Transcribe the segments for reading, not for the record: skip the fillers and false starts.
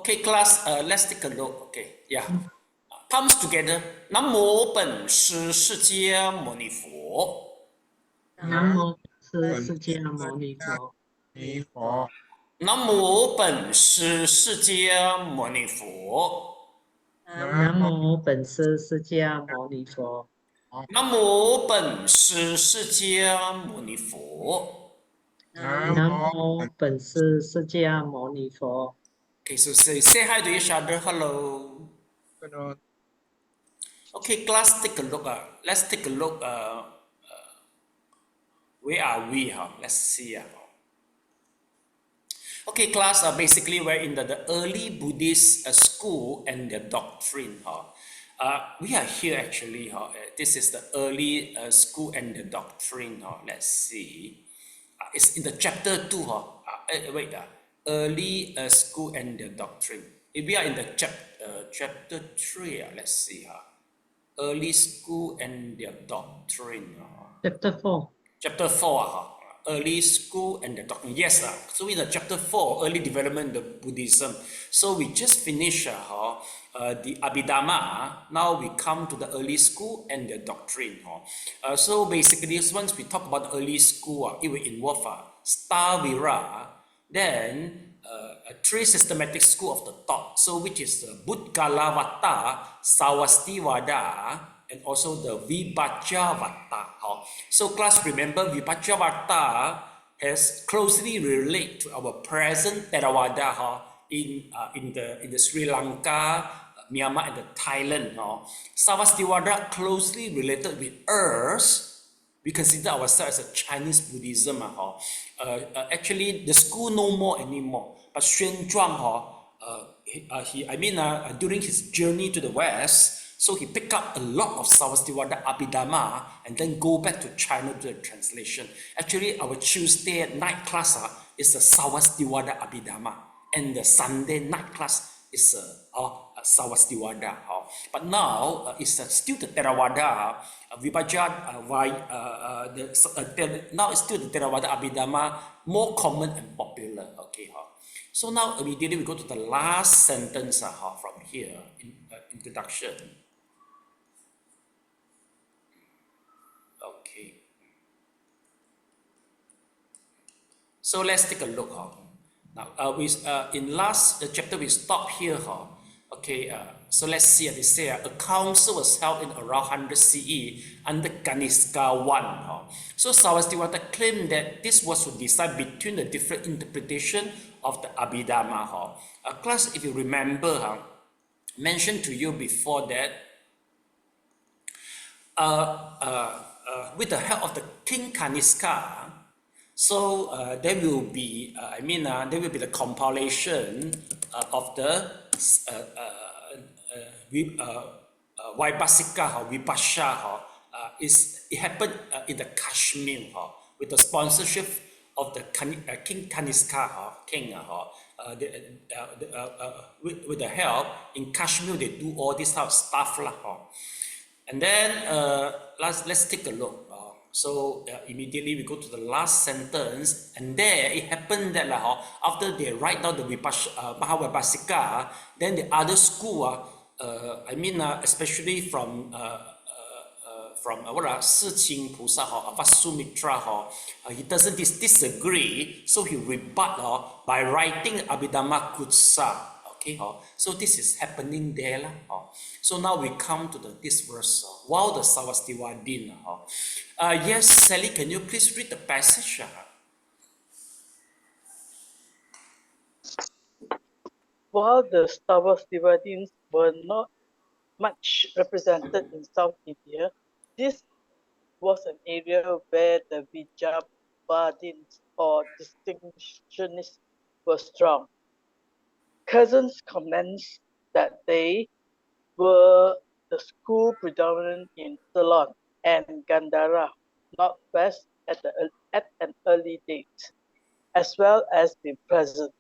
Okay, class, let's take a look. Okay, yeah. Palms together. 南无本师释迦牟尼佛。南无本师释迦牟尼佛。南无本师释迦牟尼佛。南无本师释迦牟尼佛。南无本师释迦牟尼佛。南无本师释迦牟尼佛。Okay, so say hi to each other. Hello. Hello. Okay, class, take a look. Let's take a look. Where are we? Let's see. Okay, class, basically we're in the early Buddhist school and the doctrine. We are here actually. This is the early school and the doctrine. Let's see. It's in the chapter 2. Early school and the doctrine. We are in the chapter 3. Let's see. Early school and the doctrine. Chapter 4. Chapter 4. Early school and the doctrine. Yes, so in the chapter 4, early development of Buddhism. So we just finished the Abhidhamma. Now we come to the early school and the doctrine. So basically, once we talk about the early school, it will involve Stavira, then 3 systematic school of the thought. So which is the Budgalavata, Savastivada, and also the Vibhajavata. So class, remember Vibhajavata has closely related to our present Theravada in the Sri Lanka, Myanmar, and the Thailand. Savastivada closely related with us. We consider ourselves as a Chinese Buddhism. Actually, the school no more anymore. But Xuan Zhuang, during his journey to the West, so he picked up a lot of Savastivada Abhidhamma and then go back to China to the translation. Actually, our Tuesday night class is the Savastivada Abhidhamma, and the Sunday night class is Savastivada. But now it's still the Theravada now it's still the Theravada Abhidhamma, more common and popular. Okay. So now immediately we go to the last sentence from here in introduction. Okay. So let's take a look. Now in last chapter we stop here. Okay, so let's see. They say a council was held in around 100 CE under Kanishka I. So Savastivada claimed that this was to decide between the different interpretation of the Abhidhamma. Class, if you remember, mentioned to you before that, with the help of the King Kanishka, so there will be, there will be the compilation of the Vaibhasika or Vipasha. It happened in the Kashmir with the sponsorship of the King Kanishka with the help in Kashmir. They do all this type of stuff. And then let's take a look. So immediately we go to the last sentence, and there it happened that after they write down the Mahavibhasika, then the other school, especially from Siqing Pusa or Vasumitra, he doesn't disagree, so he rebut by writing Abhidhamma Kutsa. Okay, so this is happening there. So now we come to this verse. While the Savastivadin. Yes, Sally, can you please read the passage? While the Savastivadins were not much represented in South India, this was an area where the Vijayavadins or distinctionists were strong. Cousins comments that they were the school predominant in Ceylon and Gandhara, northwest at an early date, as well as the present,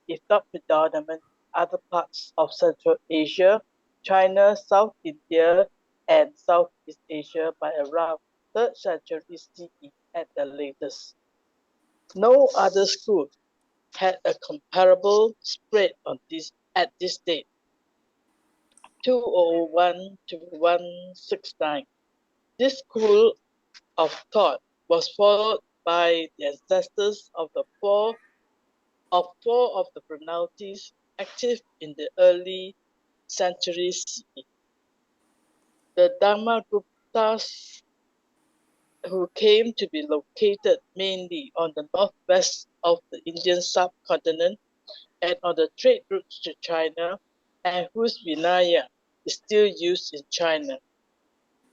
if not predominant, other parts of Central Asia, China, South India, and Southeast Asia by around 3rd century CE at the latest. No other school had a comparable spread on this at this date, 2001 to 169. This school of thought was followed by the ancestors of four of the fraternalities active in the early centuries CE. The Dharmaguptas, who came to be located mainly on the northwest of the Indian subcontinent and on the trade routes to China, and whose Vinaya is still used in China.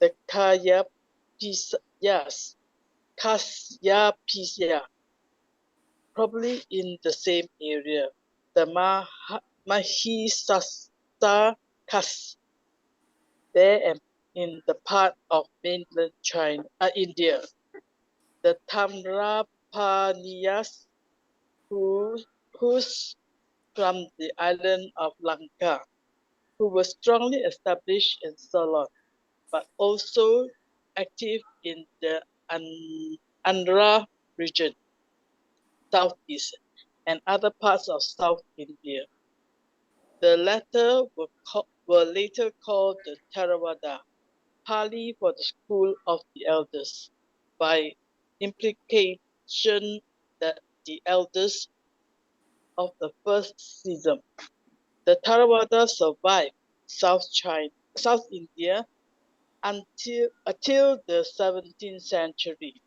The Kasyapis, probably in the same area. The Mahisastakas, there and in the part of mainland China, India. The Tamrapaniyas, who's from the island of Lanka, who was strongly established in Ceylon, but also active in the Andhra region, southeast, and other parts of South India. The latter were later called the Theravada, Pali for the school of the elders, by implication that the elders of the first schism. The Theravada survived South India until the 17th century,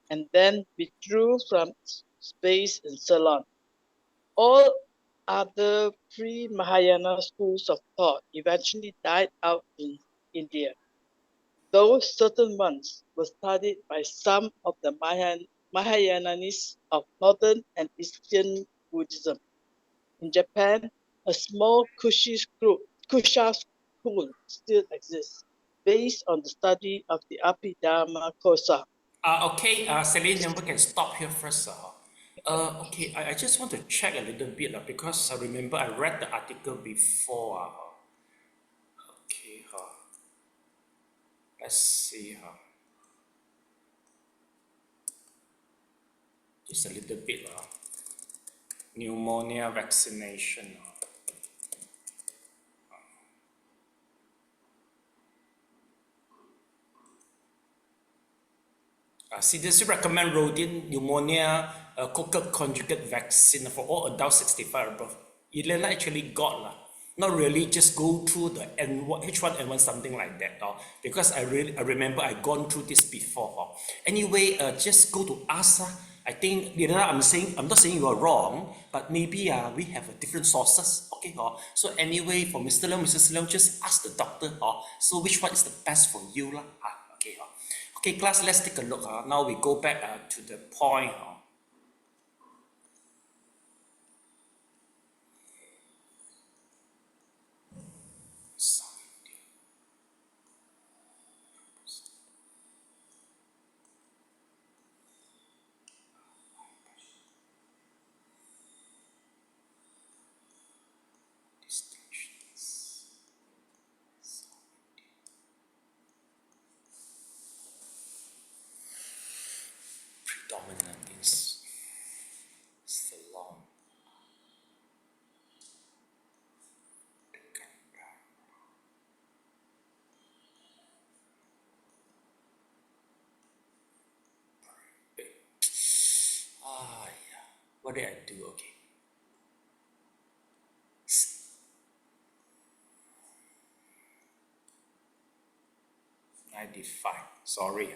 and then withdrew from space in Ceylon. All other pre-Mahayana schools of thought eventually died out in India, though certain ones were studied by some of the Mahayanists of northern and eastern Buddhism. In Japan, a small Kusha school still exists, based on the study of the Abhidharma Kosa. Okay, Celine, we can stop here first. Okay, I just want to check a little bit because I remember I read the article before. Okay, let's see. Just a little bit. Pneumonia vaccination. CDC recommend routine pneumonia cocker conjugate vaccine for all adults 65 and above. Elena actually got not really just go through the H1N1 something like that because I remember I gone through this before. Anyway, just go to us. I think Elena, I'm not saying you are wrong, but maybe we have different sources. Okay, so anyway, for Mr. Leong, Mrs. Leong, just ask the doctor. So which one is the best for you Okay. Okay, class, let's take a look. Now we go back to the point. Predominant in Ceylon. Yeah. What did I do? Okay. 95. Sorry.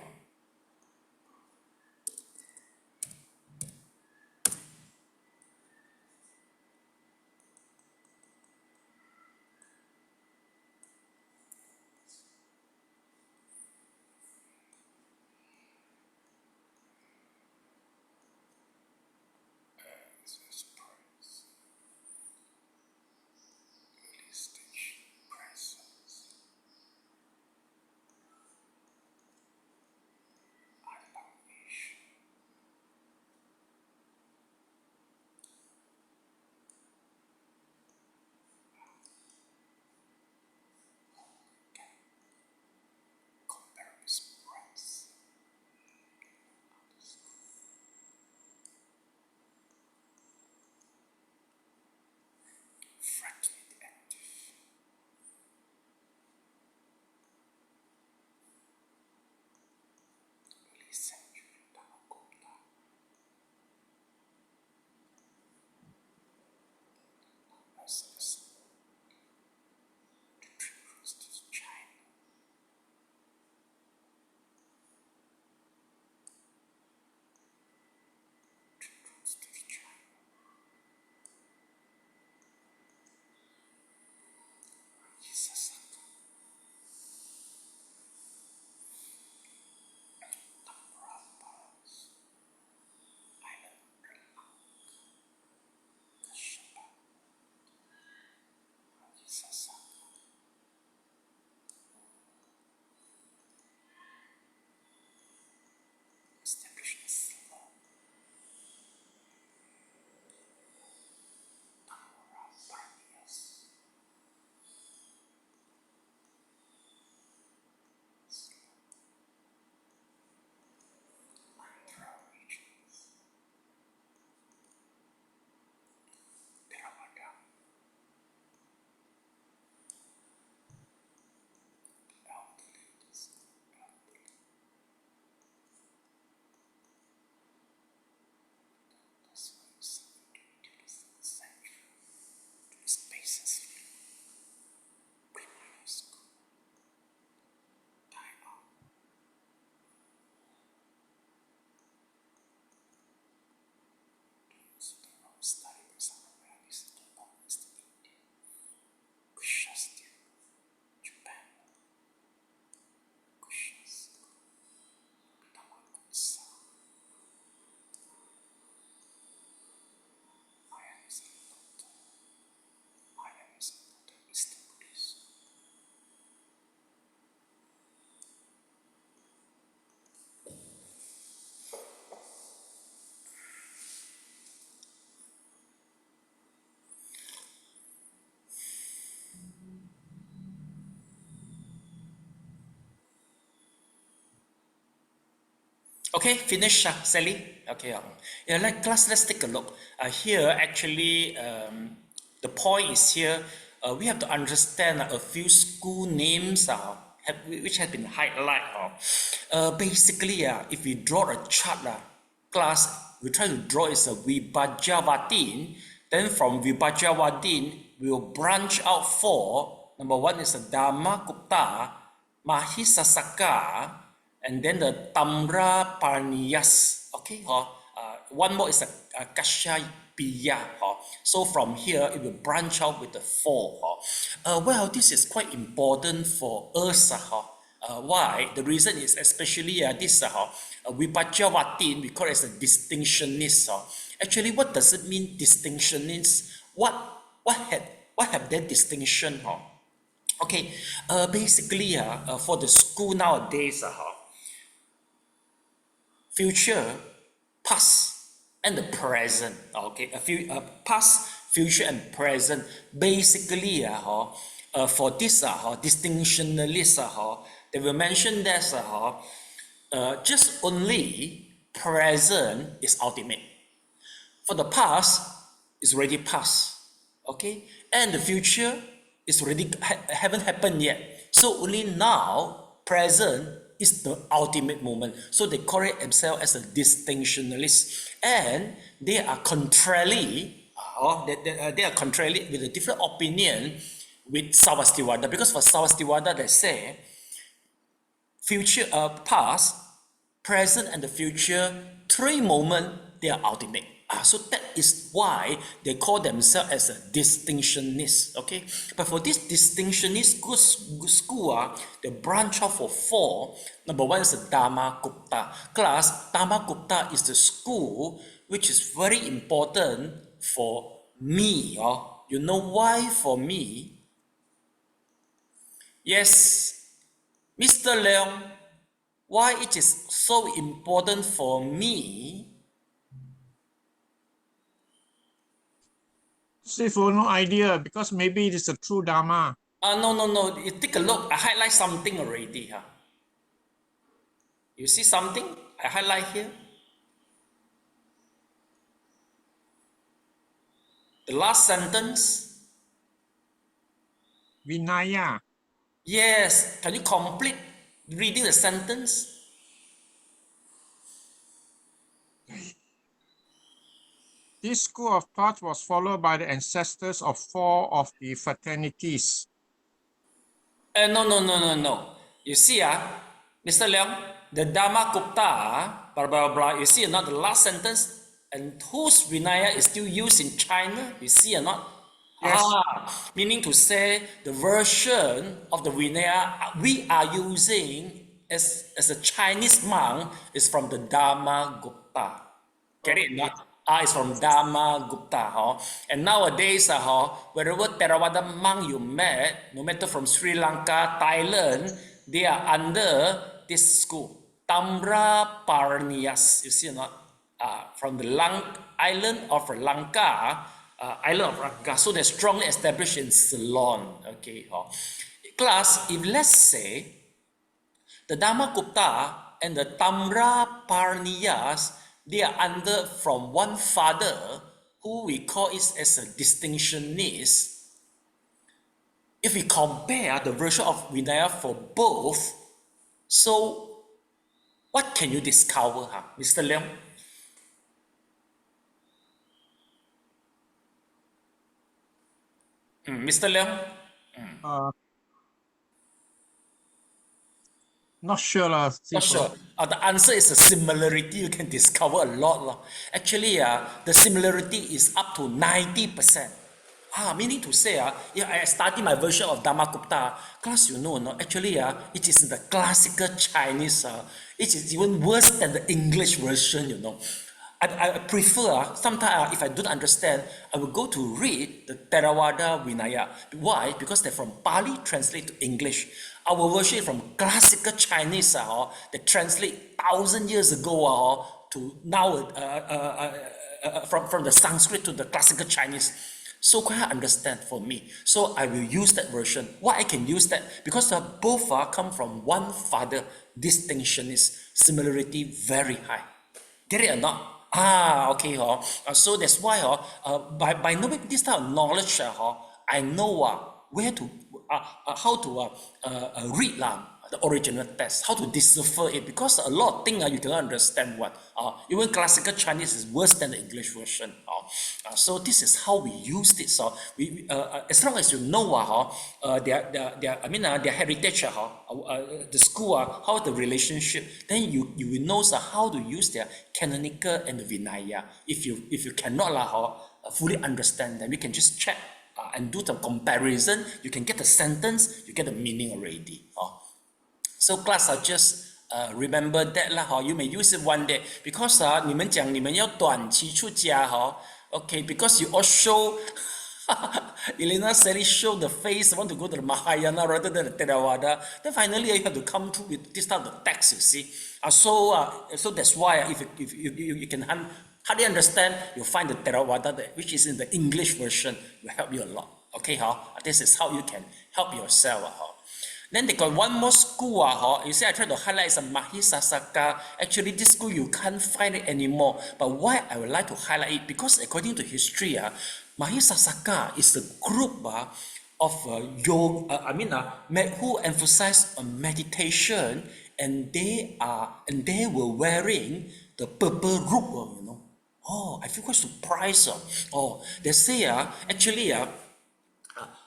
Okay, finish, Sally. Okay, yeah, let's take a look. Here, actually, the point is here, we have to understand a few school names which have been highlighted. Basically, if we draw a chart, class, we try to draw is a Vibhajyavatin. Then from Vibhajyavatin, we will branch out four. Number one is a Dhammakupta, Mahisasaka, and then the Tamra Parniyas. Okay, one more is a Kashyapya. So from here, it will branch out with the four. Well, this is quite important for us. Why? The reason is especially this Vibhajyavatin, we call it as a distinctionist. Actually, what does it mean, distinctionist? What have that distinction? Okay, basically, for the school nowadays, future, past, and the present. Okay, past, future, and present. Basically, for this distinctionalist, they will mention that just only present is ultimate. For the past, it's already past. Okay, and the future is already haven't happened yet. So only now, present is the ultimate moment. So they call it themselves as a distinctionalist, and they are contrary, they are contrary with a different opinion with Sarvastivada, because for Sarvastivada they say future, past, present, and the future, three moments, they are ultimate. So that is why they call themselves as a distinctionist. Okay, but for this distinctionist school, they branch out for four. Number one is the Dhammakupta class. Dhammakupta is the school which is very important for me. You know why for me? Yes, Mr. Leong, why it is so important for me? Sifu, no idea, because maybe it is a true Dharma. No. You take a look. I highlight something already. You see something? I highlight here. The last sentence. Vinaya. Yes. Can you complete reading the sentence? This school of thought was followed by the ancestors of four of the fraternities. No. You see, Mr. Leong, the Dhammakupta, blah, blah, blah. You see or not the last sentence? And whose Vinaya is still used in China? You see or not? Yes. Meaning to say the version of the Vinaya we are using as a Chinese monk is from the Dhammakupta. Get it? Not? It's from Dhammakupta. And nowadays, wherever Theravada monk you met, no matter from Sri Lanka, Thailand, they are under this school. Tamra Parniyas. You see or not? From the island of Lanka, island of Lanka. So they're strongly established in Ceylon. Okay. Class, if let's say the Dhammakupta and the Tamra Parniyas, they are under from one father who we call it as a distinctionist. If we compare the version of Vinaya for both, so what can you discover, Mr. Leong? Mr. Leong? Not sure. Not sure. The answer is a similarity. You can discover a lot. Actually, the similarity is up to 90%. Meaning to say, I study my version of Dhammakupta. Class, actually, it is in the classical Chinese. It is even worse than the English version, I prefer, sometimes if I don't understand, I will go to read the Theravada Vinaya. Why? Because they're from Pali, translate to English. Our version is from classical Chinese, that translate 1,000 years ago to now, from the Sanskrit to the classical Chinese. so quite hard to understand for me. So I will use that version. Why I can use that? Because both come from one father. Distinction is similarity very high. Get it or not? Okay. So that's why by knowing this type of knowledge, I know where to how to read the original text, how to decipher it, because a lot of things you cannot understand what. Even classical Chinese is worse than the English version. So this is how we used it. So we as long as you know their heritage, the school, how the relationship, then you will know how to use their canonical and the Vinaya. If you cannot fully understand, then we can just check and do some comparison. You can get the sentence, you get the meaning already. So class, just remember that you may use it one day, because 你们讲你们要短期出家okay, because you all show you did not necessarily show the face, want to go to the Mahayana rather than the Theravada, then finally you have to come through with this type of text, you see. So that's why if you can hardly understand, you'll find the Theravada which is in the English version will help you a lot. Okay, this is how you can help yourself. Then they got one more school. You see, I try to highlight some Mahisasaka. Actually, this school you can't find it anymore. But why I would like to highlight it? Because according to history, Mahisasaka is a group of yoga. Who emphasize on meditation, and they were wearing the purple robe. You know. I feel quite surprised. They say actually.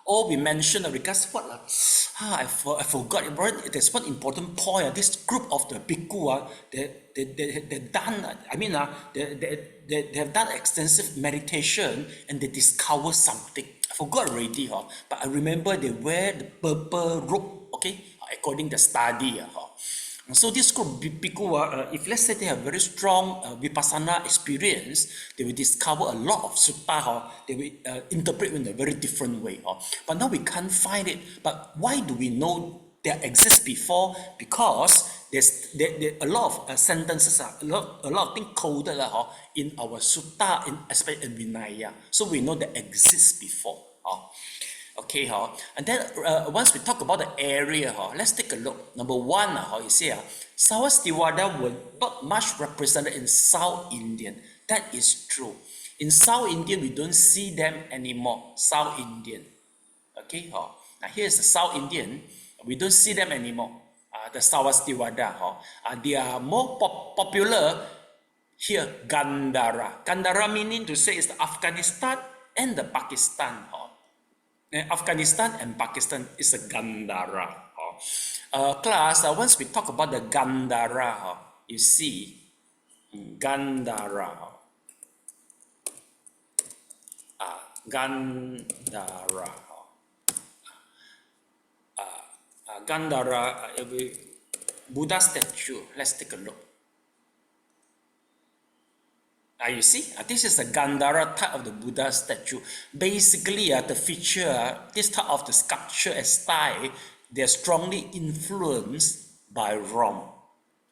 All we mentioned regards what? I forgot. There's one important point. This group of the bhikkhu, they've done. They have done extensive meditation and they discover something. I forgot already. But I remember they wear the purple robe. Okay, according to the study. So this group bhikkhu, if let's say they have very strong vipassana experience, they will discover a lot of sutta. They will interpret in a very different way. But now we can't find it. But why do we know they exist before? Because there's a lot of sentences, a lot of things coded in our sutta, especially in Vinaya. So we know they exist before. Okay, and then once we talk about the area, let's take a look. Number one, you see, Sarvastivada were not much represented in South Indian. That is true. In South Indian, we don't see them anymore. South Indian. Okay, now here's the South Indian. We don't see them anymore. The Sarvastivada. They are more popular here. Gandhara. Gandhara meaning to say is the Afghanistan and the Pakistan. Afghanistan and Pakistan is a Gandhara. Class, once we talk about the Gandhara, you see, Gandhara. Gandhara. Gandhara, Buddha statue. Let's take a look. You see, this is a Gandhara type of the Buddha statue. Basically, the feature, this type of the sculpture and style, they're strongly influenced by Rome.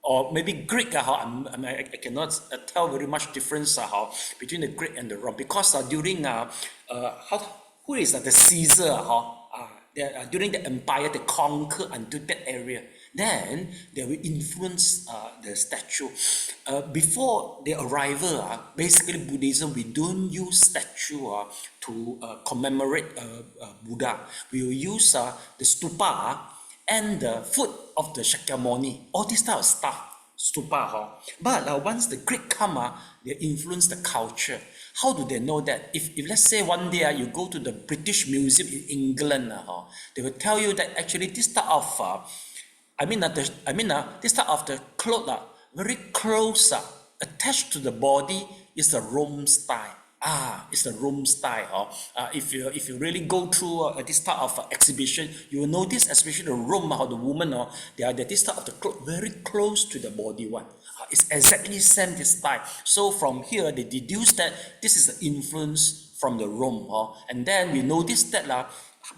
Or maybe Greek. I cannot tell very much difference between the Greek and the Rome. Because during, who is the Caesar? During the empire, they conquer and do that area. Then they will influence the statue. Before their arrival, basically Buddhism, we don't use statue to commemorate Buddha. We will use the stupa and the foot of the Shakyamuni. All this type of stuff, stupa. But once the Greek come, they influence the culture. How do they know that? If let's say one day you go to the British Museum in England, they will tell you that actually this type of this type of the cloth very close attached to the body is the Rome style. It's the Rome style. If you really go through this type of exhibition, you will notice, especially the Rome, how the woman, they are this type of the cloth very close to the body one. It's exactly same this style. So from here, they deduce that this is the influence from the Rome. And then we notice that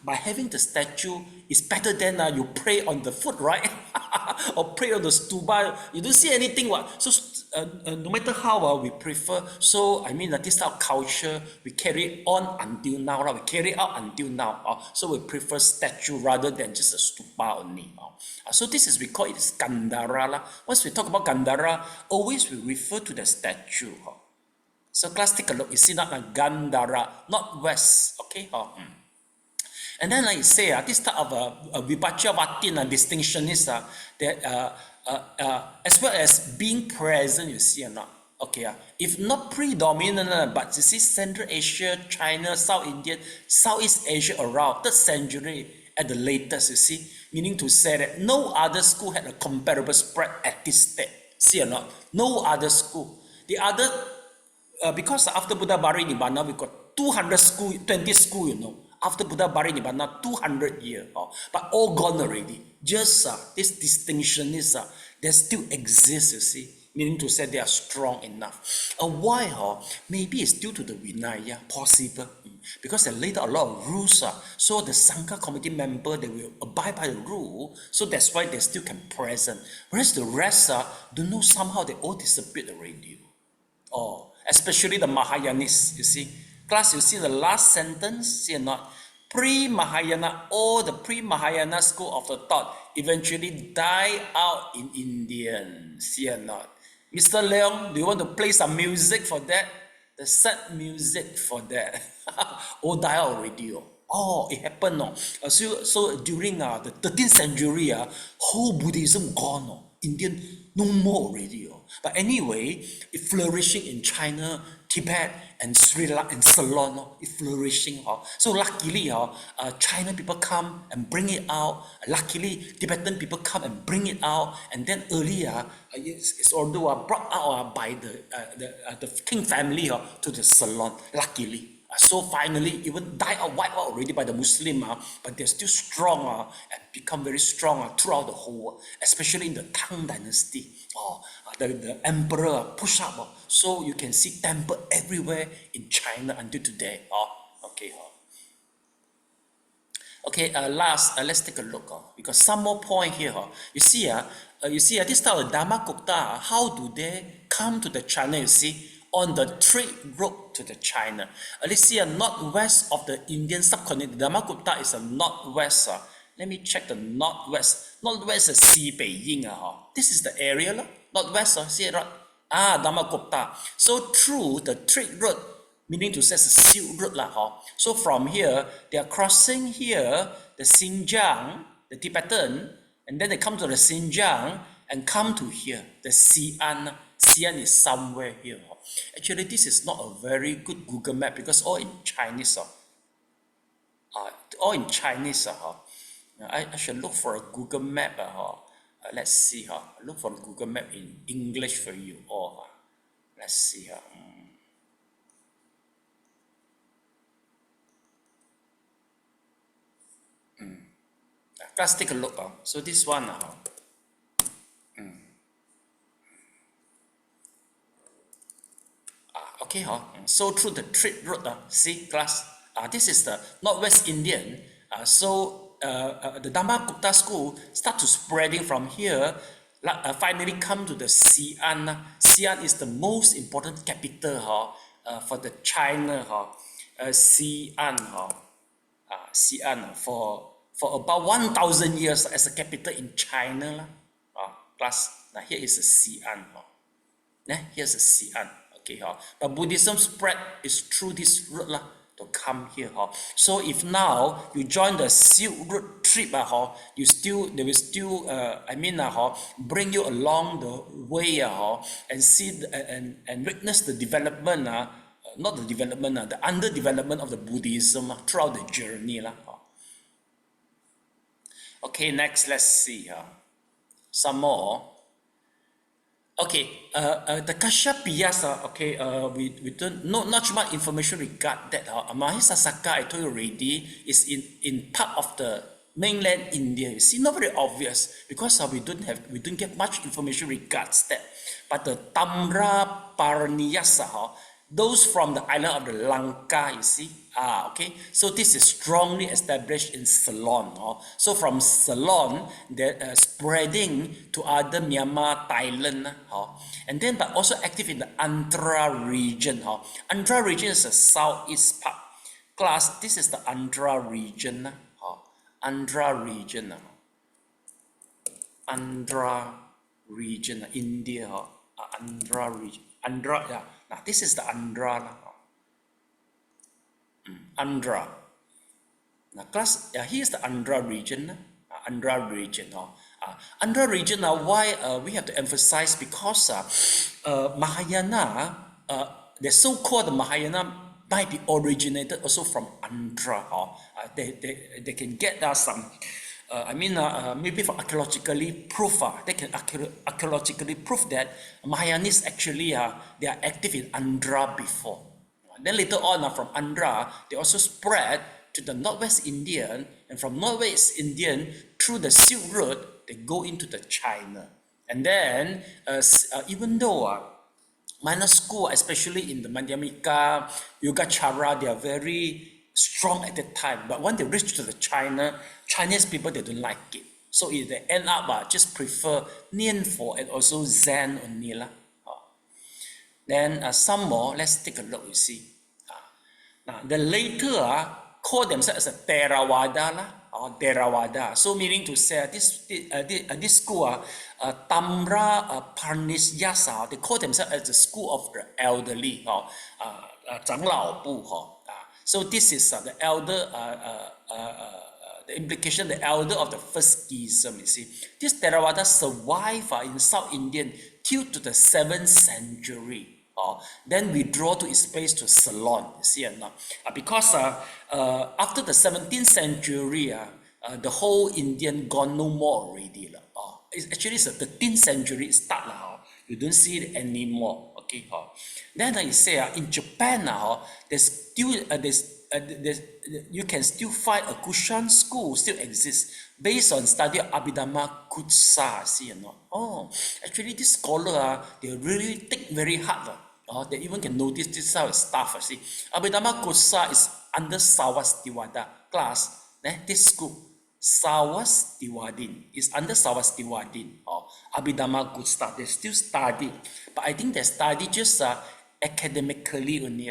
by having the statue is better than you pray on the foot, right? Or pray on the stupa. You don't see anything. What? So no matter how we prefer. So I mean, this type of culture we carry on until now. Right? We carry out until now. So we prefer statue rather than just a stupa only. So this is, we call it Gandhara. Once we talk about Gandhara, always we refer to the statue. So class, take a look. You see that Gandhara, not west. Okay. And then like I say, this type of Vipachavatin distinction is that as well as being present, you see or not? Okay, if not predominant, but you see Central Asia, China, South India, Southeast Asia around 3rd century at the latest, you see, meaning to say that no other school had a comparable spread at this stage. See or not? No other school. The other, because after Buddha Parinibbana, we got 200 school, 20 school, you know. After Buddha Parinibbana, 200 years, but all gone already. Just this distinction is they still exist, you see, meaning to say they are strong enough. Why? Maybe it's due to the Vinaya, possible, because they laid out a lot of rules. So the Sangha committee member, they will abide by the rule, so that's why they still can present. Whereas the rest, don't know, somehow they all disappeared already. Especially the Mahayanists, you see. Class, you see the last sentence, see or not? Pre-Mahayana, all the pre-Mahayana school of the thought eventually die out in India, see or not? Mr. Leong, do you want to play some music for that? The sad music for that. Die out already. It happened. So during the 13th century, whole Buddhism gone. Indian no more already. But anyway, it flourishing in China, Tibet, and Sri Lanka, and Ceylon, it flourishing. So luckily, China people come and bring it out. Luckily, Tibetan people come and bring it out. And then earlier, it's although brought out by the king family to the Ceylon. Luckily. So finally, even died out, wiped out already by the Muslim, but they're still strong and become very strong throughout the whole world, especially in the Tang dynasty. The emperor push up, so you can see temple everywhere in China until today. Last, let's take a look because some more point here. You see, this type of Dhammakutta, how do they come to the China? You see, on the trade route to the China. Let's see, northwest of the Indian subcontinent. Dhammakutta is a northwest. Let me check the northwest. Northwest is Xi-Beiying. This is the area. Northwest, see it right? Dhammakutta. So through the trade route, meaning to say it's a Silk Road. So from here, they are crossing here, the Xinjiang, the Tibetan, and then they come to the Xinjiang and come to here, the Xi'an. Xi'an is somewhere here. Actually, this is not a very good Google map because all in Chinese. All in Chinese. I should look for a Google map. Let's see. Look for a Google map in English for you. Let's see. Let's take a look. So this one. Okay, so through the trade route, see class, this is the Northwest Indian. The Dhammakutta school start to spreading from here, finally come to the Xi'an. Xi'an is the most important capital for the China. Xi'an, Xi'an for about 1,000 years as a capital in China. Class, now here is a Xi'an. Here's a Xi'an. Okay, but Buddhism spread is through this route to come here. So if now you join the Silk Road trip, they will still bring you along the way and see and witness the development, not the development, the underdevelopment of the Buddhism throughout the journey. Okay, next let's see some more. Okay, the Kashyapiyas, we don't know not much information regarding that. Mahisasaka, I told you already, is in part of the mainland India. You see, not very obvious because we don't get much information regards that. But the Tamra Parniyasa Those from the island of the Lanka, you see. Okay. So this is strongly established in Ceylon. So from Ceylon, they're spreading to other Myanmar, Thailand. And then, but also active in the Andhra region. Andhra region is the southeast part. Class, this is the Andhra region. Andhra region. Andhra region, India. Andhra region. Andhra, yeah. Now this is the Andhra. Andhra. Now class, here's the Andhra region. Andhra region. Andhra region, why we have to emphasize, because Mahayana, the so-called Mahayana might be originated also from Andhra. They can get some, maybe for archaeologically proof, they can archaeologically prove that Mahayanis actually they are active in Andhra before. Then later on from Andhra, they also spread to the Northwest Indian, and from Northwest Indian through the Silk Road, they go into the China. And then even though minor school, especially in the Madhyamika, Yogacara, they are very strong at that time, but when they reach to the Chinese people, they don't like it. So they end up just prefer Nianfo and also Zen only. Then some more, let's take a look, you see. Now, the later call themselves as a Theravada, or Theravada. So meaning to say, this school, Tamra Parnisyasa, they call themselves as the school of the elderly, Zhang Lao Bu. So this is the elder, the implication, the elder of the first schism, you see. This Theravada survived in South Indian till to the 7th century. Then withdraw to its place to Ceylon, you see or not? Because after the 17th century, the whole Indian gone no more already. Actually, it's the 13th century start. You don't see it anymore. Okay. Then you say in Japan, there's still you can still find a Kushan school still exists based on study of Abhidhamma Kutsa. See or not? Actually, this scholar they really think very hard. They even can notice this type of stuff. See, Abhidhamma Kutsa is under Sarvastivada class. This school, Sarvastivadin, is under Sarvastivadin or Abhidhamma Kutsa. They still study, but I think they study just academically only.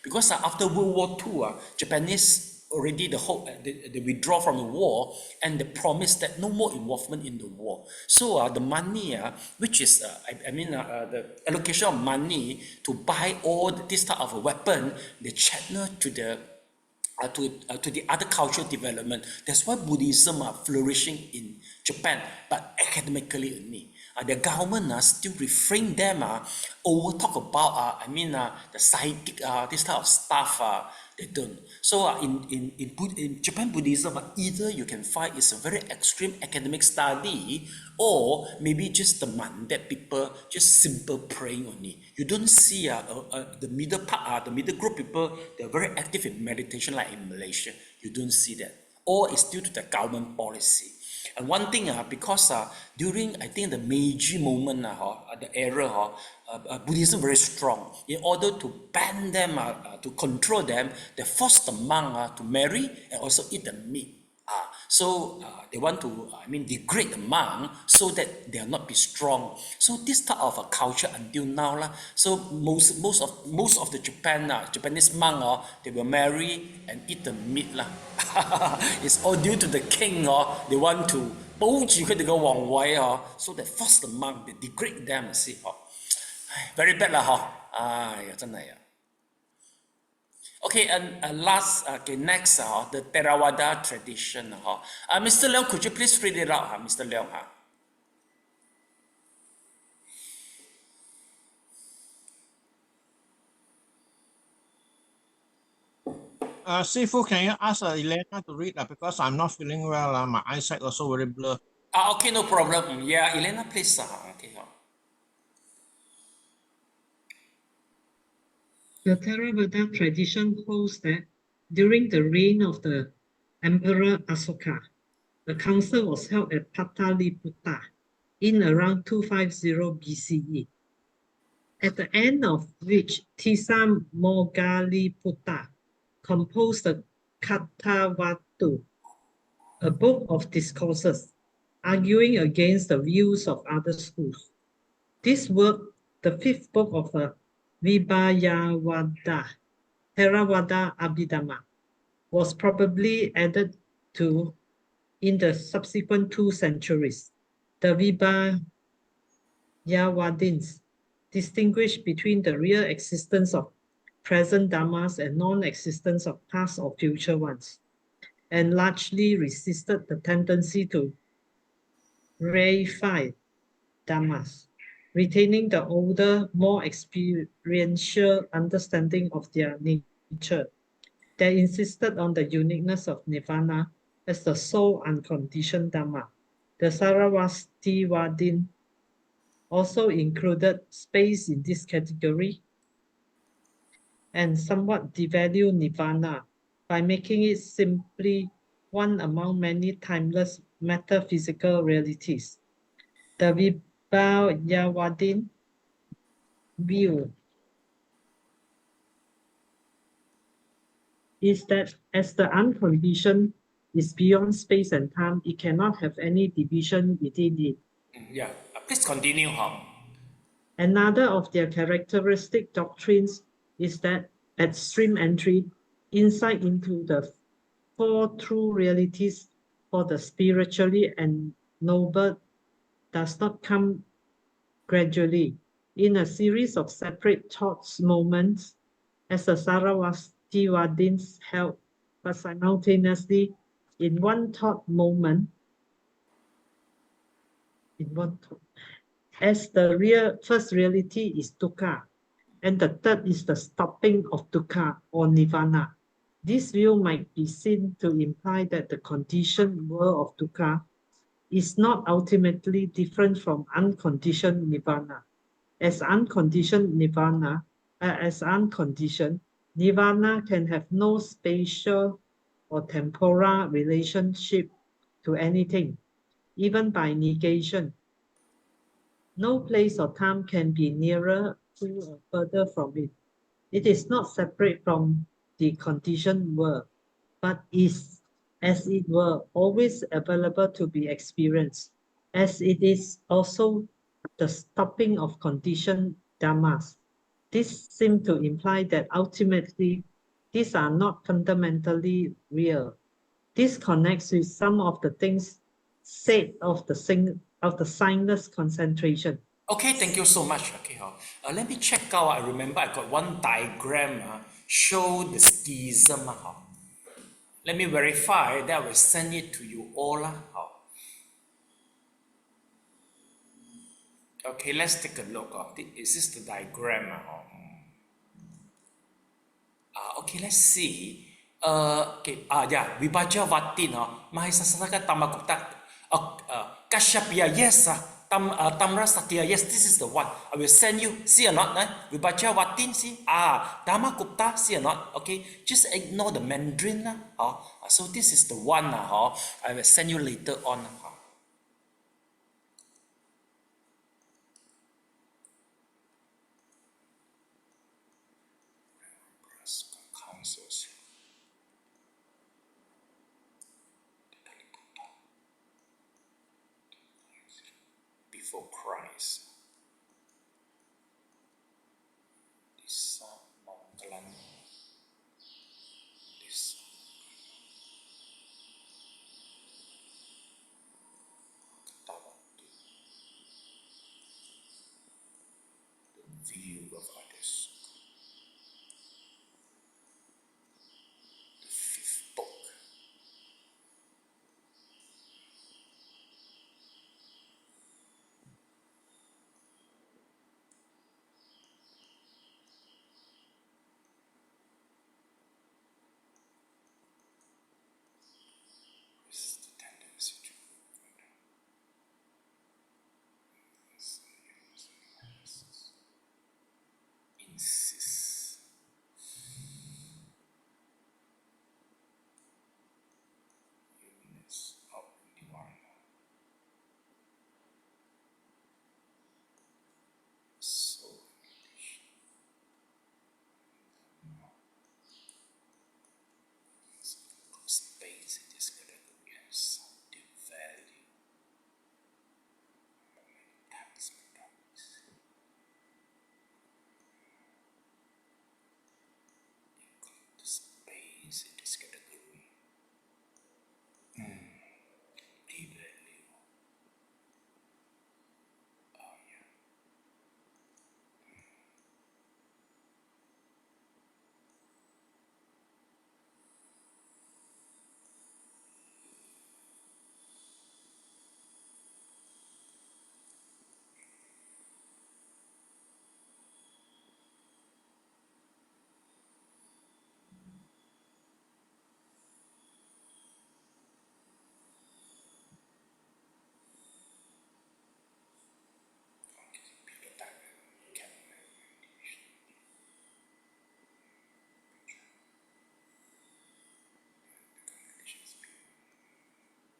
Because after World War II, Japanese already they withdraw from the war, and they promised that no more involvement in the war. So the money, which is the allocation of money to buy all this type of a weapon, they channel to the other cultural development. That's why Buddhism are flourishing in Japan, but academically only. The government still refrain them over talk about the psychic this type of stuff they don't. So in Japan Buddhism, either you can find it's a very extreme academic study, or maybe just the mandate people just simple praying only. You don't see the middle part, the middle group people, they're very active in meditation like in Malaysia. You don't see that. Or it's due to the government policy. And one thing, because during, I think, the Meiji moment, the era, Buddhism very strong. In order to ban them, to control them, they forced the monk to marry and also eat the meat. So they want to, degrade the monk so that they will not be strong. So this type of a culture until now, so most of the Japanese monk, they will marry and eat the meat. It's all due to the king. They want to so they force the monk, they degrade them. See, very bad Okay, and last, next, the Theravada tradition. Mr. Leong, could you please read it out, Mr. Leong? Sifu, can you ask Elena to read because I'm not feeling well. My eyesight also very blurred. Okay, no problem. Yeah, Elena, please. Okay. The Theravada tradition holds that during the reign of the Emperor Asoka, the council was held at Pataliputta in around 250 BCE. at the end of which Tisa Mogaliputta composed the Kathavatu, a book of discourses, arguing against the views of other schools. This work, the fifth book of the Vibhayavada, Theravada Abhidhamma, was probably added to in the subsequent 2 centuries. The Vibhayavadins distinguished between the real existence of present dhammas and non-existence of past or future ones, and largely resisted the tendency to reify dhammas, retaining the older, more experiential understanding of their nature. They insisted on the uniqueness of nirvana as the sole unconditioned dhamma. The Sarasvativadin also included space in this category and somewhat devalue nirvana by making it simply one among many timeless metaphysical realities. The Vibhayavadin view is that as the unconditioned is beyond space and time, it cannot have any division within it. Yeah, please continue. Another of their characteristic doctrines is that at stream entry, insight into the 4 true realities for the spiritually ennobled does not come gradually in a series of separate thoughts moments, as the Sarasvativadins held, but simultaneously in one thought moment, as the first reality is dukkha, and the third is the stopping of dukkha or nirvana. This view might be seen to imply that the conditioned world of dukkha is not ultimately different from unconditioned nirvana. As unconditioned nirvana can have no spatial or temporal relationship to anything, even by negation. No place or time can be nearer to or further from it. It is not separate from the conditioned world, but is, as it were, always available to be experienced, as it is also the stopping of conditioned dhammas. This seems to imply that ultimately these are not fundamentally real. This connects with some of the things said of the signless concentration. Okay, thank you so much. Okay, let me check out. I remember I got one diagram show the schism. Let me verify that I will send it to you all. Okay, let's take a look. Is this the diagram? Okay, let's see. Yeah, Vibhajavatin, Mahesasaka Tamakutta, Kashyapya, yes, Tamra Satya, yes, this is the one. I will send you, see or not? Vibhajavatin, see? Tamakutta, see or not? Okay, just ignore the Mandarin. So this is the one. I will send you later on. Councils. Before Christ. This Mangalan. This Tawatu. The view of others. The fifth book. This is the tendency to space in this category and something value. Times memories. Include the space in this category. Devalue. Oh yeah.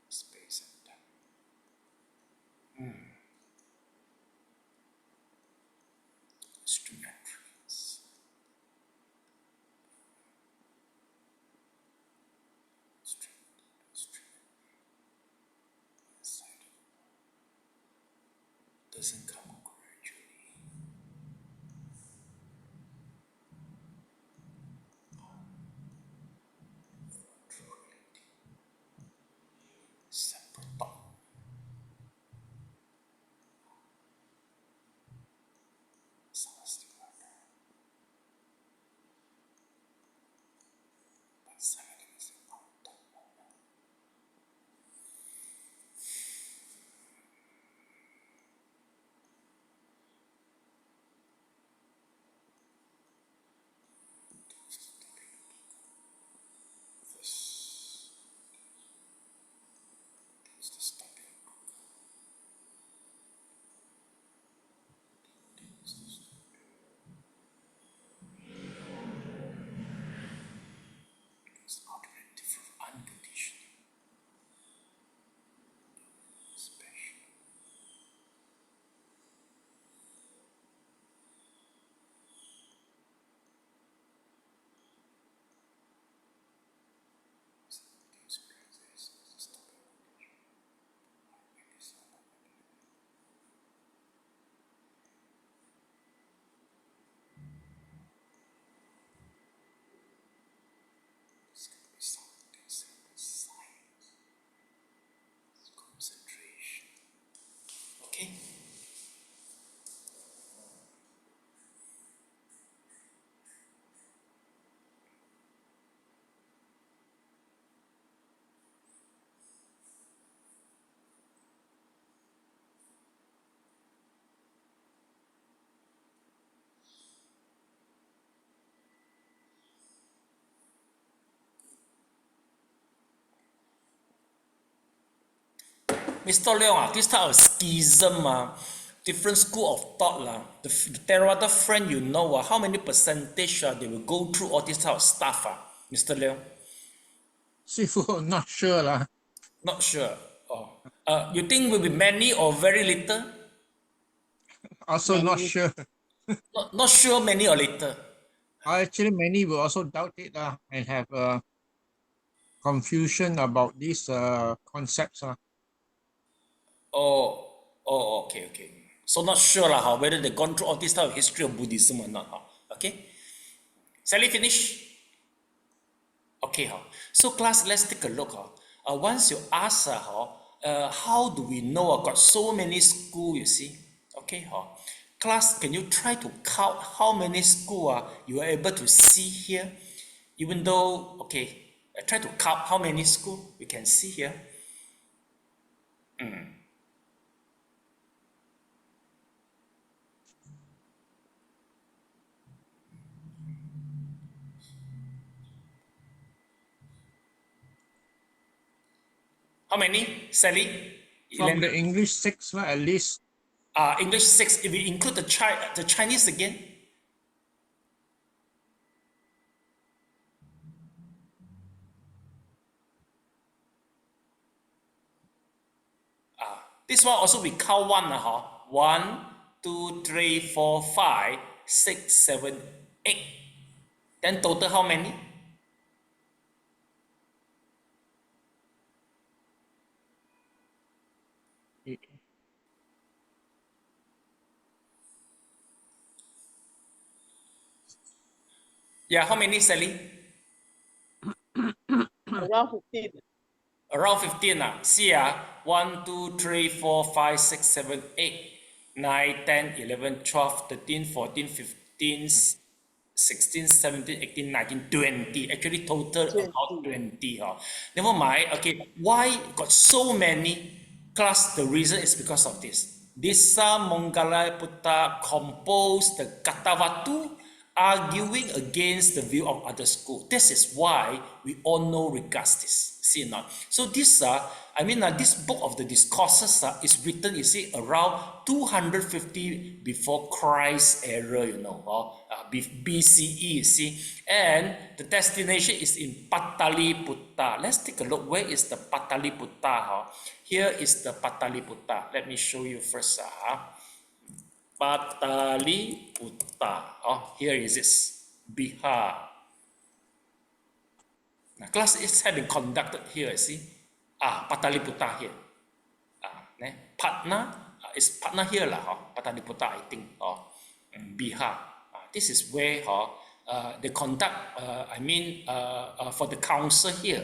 Space and time. String entrance. String. Inside. Doesn't come gradually. Separate thought. But simultaneously out. This is the stopping. It's alternative for unconditional. Special. These phrases is the stopping condition. It is all about it. It's going to be something simple science. It's concentration. Okay? Mr. Leong, this type of schism, different school of thought, the Theravada friend you know, how many percentage they will go through all this type of stuff, Mr. Leong? Sifu, not sure lah. Not sure. Oh. You think will be many or very little? Also not sure. Not sure many or little. Actually, many will also doubt it and have confusion about these concepts. Okay. So not sure whether they gone through all this type of history of Buddhism or not. Okay. Sally finish? Okay. So class, let's take a look. Once you ask how do we know got so many schools, you see? Okay. Class, can you try to count how many schools you are able to see here? Even though, okay, try to count how many schools we can see here. How many, Sally? From the English 6, at least. English 6, if we include the Chinese again. This one also we count one. 1, 2, 3, 4, 5, 6, 7, 8. Then total how many? Yeah, how many, Sally? Around 15. Around 15. See, 1, 2, 3, 4, 5, 6, 7, 8, 9, 10, 11, 12, 13, 14, 15, 16, 17, 18, 19, 20. Actually, total 20. about 20. Never mind. Okay, why got so many? Class, the reason is because of this. Disa Monggala Putta composed the Katavatu, arguing against the view of other school. This is why we all know regards this. See now. So this this book of the discourses is written, you see, around 250 before Christ's era, BCE, you see, and the destination is in Pataliputta. Let's take a look. Where is the Pataliputta? Here is the Pataliputta. Let me show you first. Pataliputta. Here is this, Bihar. Now, class is having conducted here, see? Pataliputta here. Patna is Patna here lah. Pataliputta, I think. Bihar. This is where they conduct. For the council here,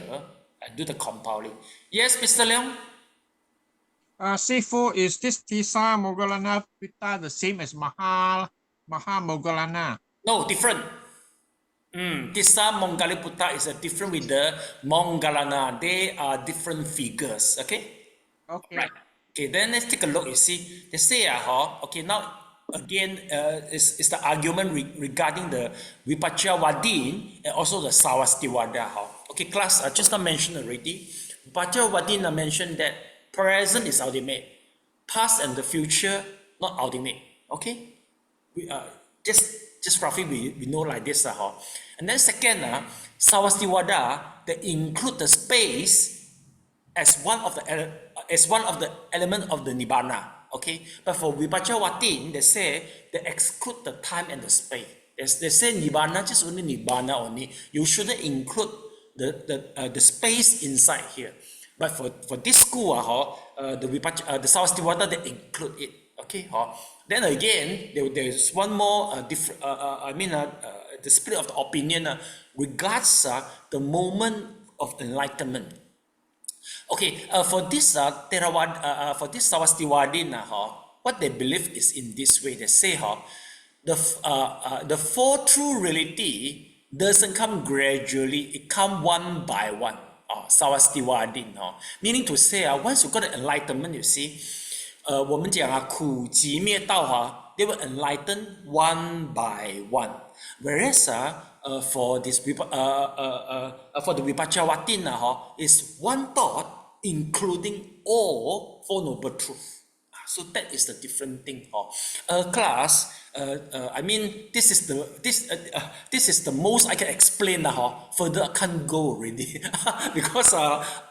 do the compiling. Yes, Mr. Leong. Sifu, is this Tisa Moggallana Pitta the same as Maha Moggallana? No, different. Tisa Monggaliputta is different with the Monggallana. They are different figures. Okay. Okay. Right. Okay. Then let's take a look. You see, they say okay, now again is the argument regarding the Vipacchawadin and also the Sarvastivada. Okay, class. I just not mentioned already. Vipacchawadin mentioned that present is ultimate, past and the future not ultimate. Okay, we just roughly we know like this. And then second, Sarvastivada, they include the space as one of the element of the Nibbana. Okay, but for Vipacchawadin, they say they exclude the time and the space. They say Nibbana, just only Nibbana only. You shouldn't include the space inside here. But for this school, the Sarvastivada, they include it. Okay, then again, there's one more different. The split of the opinion regards the moment of enlightenment. Okay, for this Sarvastivadin, what they believe is in this way. They say, the four true reality doesn't come gradually; it come one by one. Sarvastivadin, meaning to say, once you got the enlightenment, you see, 我们讲苦集灭道 they will enlighten one by one. Whereas for this for the Vipacchawadin is one thought including all Four Noble Truths. So that is the different thing. Class, this is the most I can explain. Further I can't go already because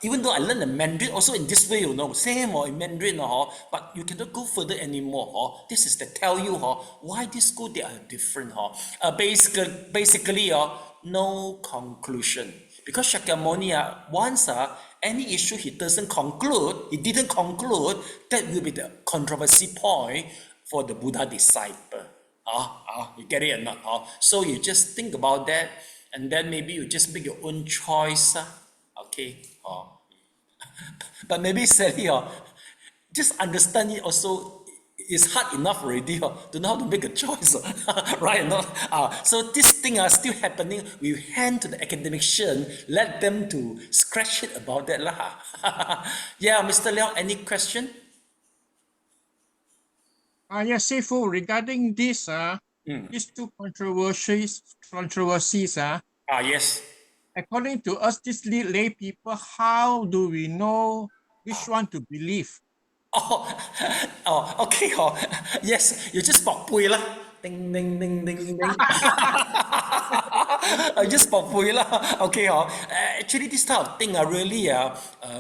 even though I learned the Mandarin also in this way, same or in Mandarin, but you cannot go further anymore. This is to tell you why this school they are different. Basically, no conclusion. Because Shakyamuni, once any issue he didn't conclude, that will be the controversy point for the Buddha disciple. You get it or not? So you just think about that, and then maybe you just make your own choice. Okay. But maybe Sally, just understand it also. It's hard enough already to know how to make a choice, right? So this thing are still happening. We hand to the academician, let them to scratch it about that lah. Yeah, Mr. Leong, any question? Yes, Sifu, regarding this, these two controversies, Yes. according to us, these lay people, how do we know which one to believe? Okay. Yes, you just pop pui lah. Ding ding ding ding ding. Just pop pui lah. Okay. Actually, this type of thing really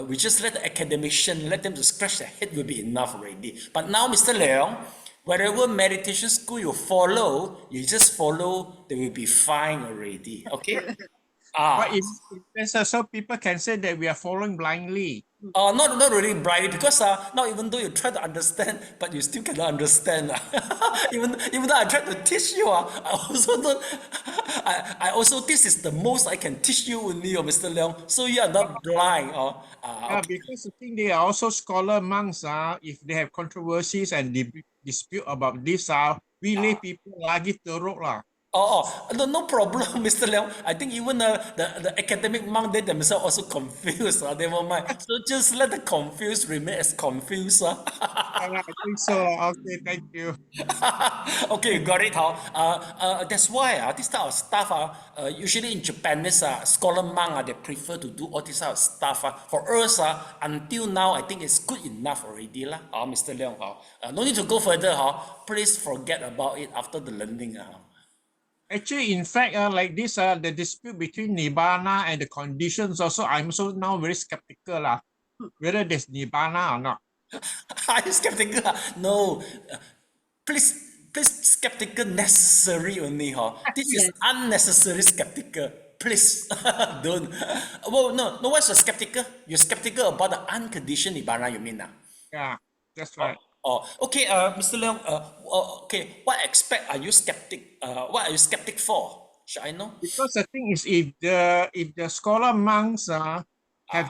we just let the academician let them to scratch their head will be enough already. But now, Mr. Leong, whatever meditation school you follow, you just follow. They will be fine already. Okay. But if there's so people can say that we are following blindly. Not really blindly, because now even though you try to understand, but you still cannot understand. Even though I try to teach you, I also don't. I also, this is the most I can teach you only, Mr. Leong. So you are not blind. Yeah, because I think they are also scholar monks. If they have controversies and dispute about this, we lay people lagi teruk lah. No, no problem, Mr. Leong. I think even the academic monk, they themselves also confused. Never mind. So just let the confused remain as confused. Yeah, I think so. Okay, thank you. Okay, got it. That's why this type of stuff, usually in Japanese scholar monk, they prefer to do all this type of stuff. For us, until now, I think it's good enough already, Mr. Leong. No need to go further. Please forget about it after the learning. Actually, in fact, like this, the dispute between Nibbana and the conditions also, I'm also now very skeptical whether there's Nibbana or not. Are you skeptical? No. Please, skeptical necessary only. This is unnecessary skeptical. Please, don't. Well, no, what's the skeptical? You're skeptical about the unconditioned Nibbana, you mean? Yeah, that's right. Okay, Mr. Leong, okay, what aspect are you skeptic? What are you skeptic for? Should I know? Because the thing is, if the scholar monks have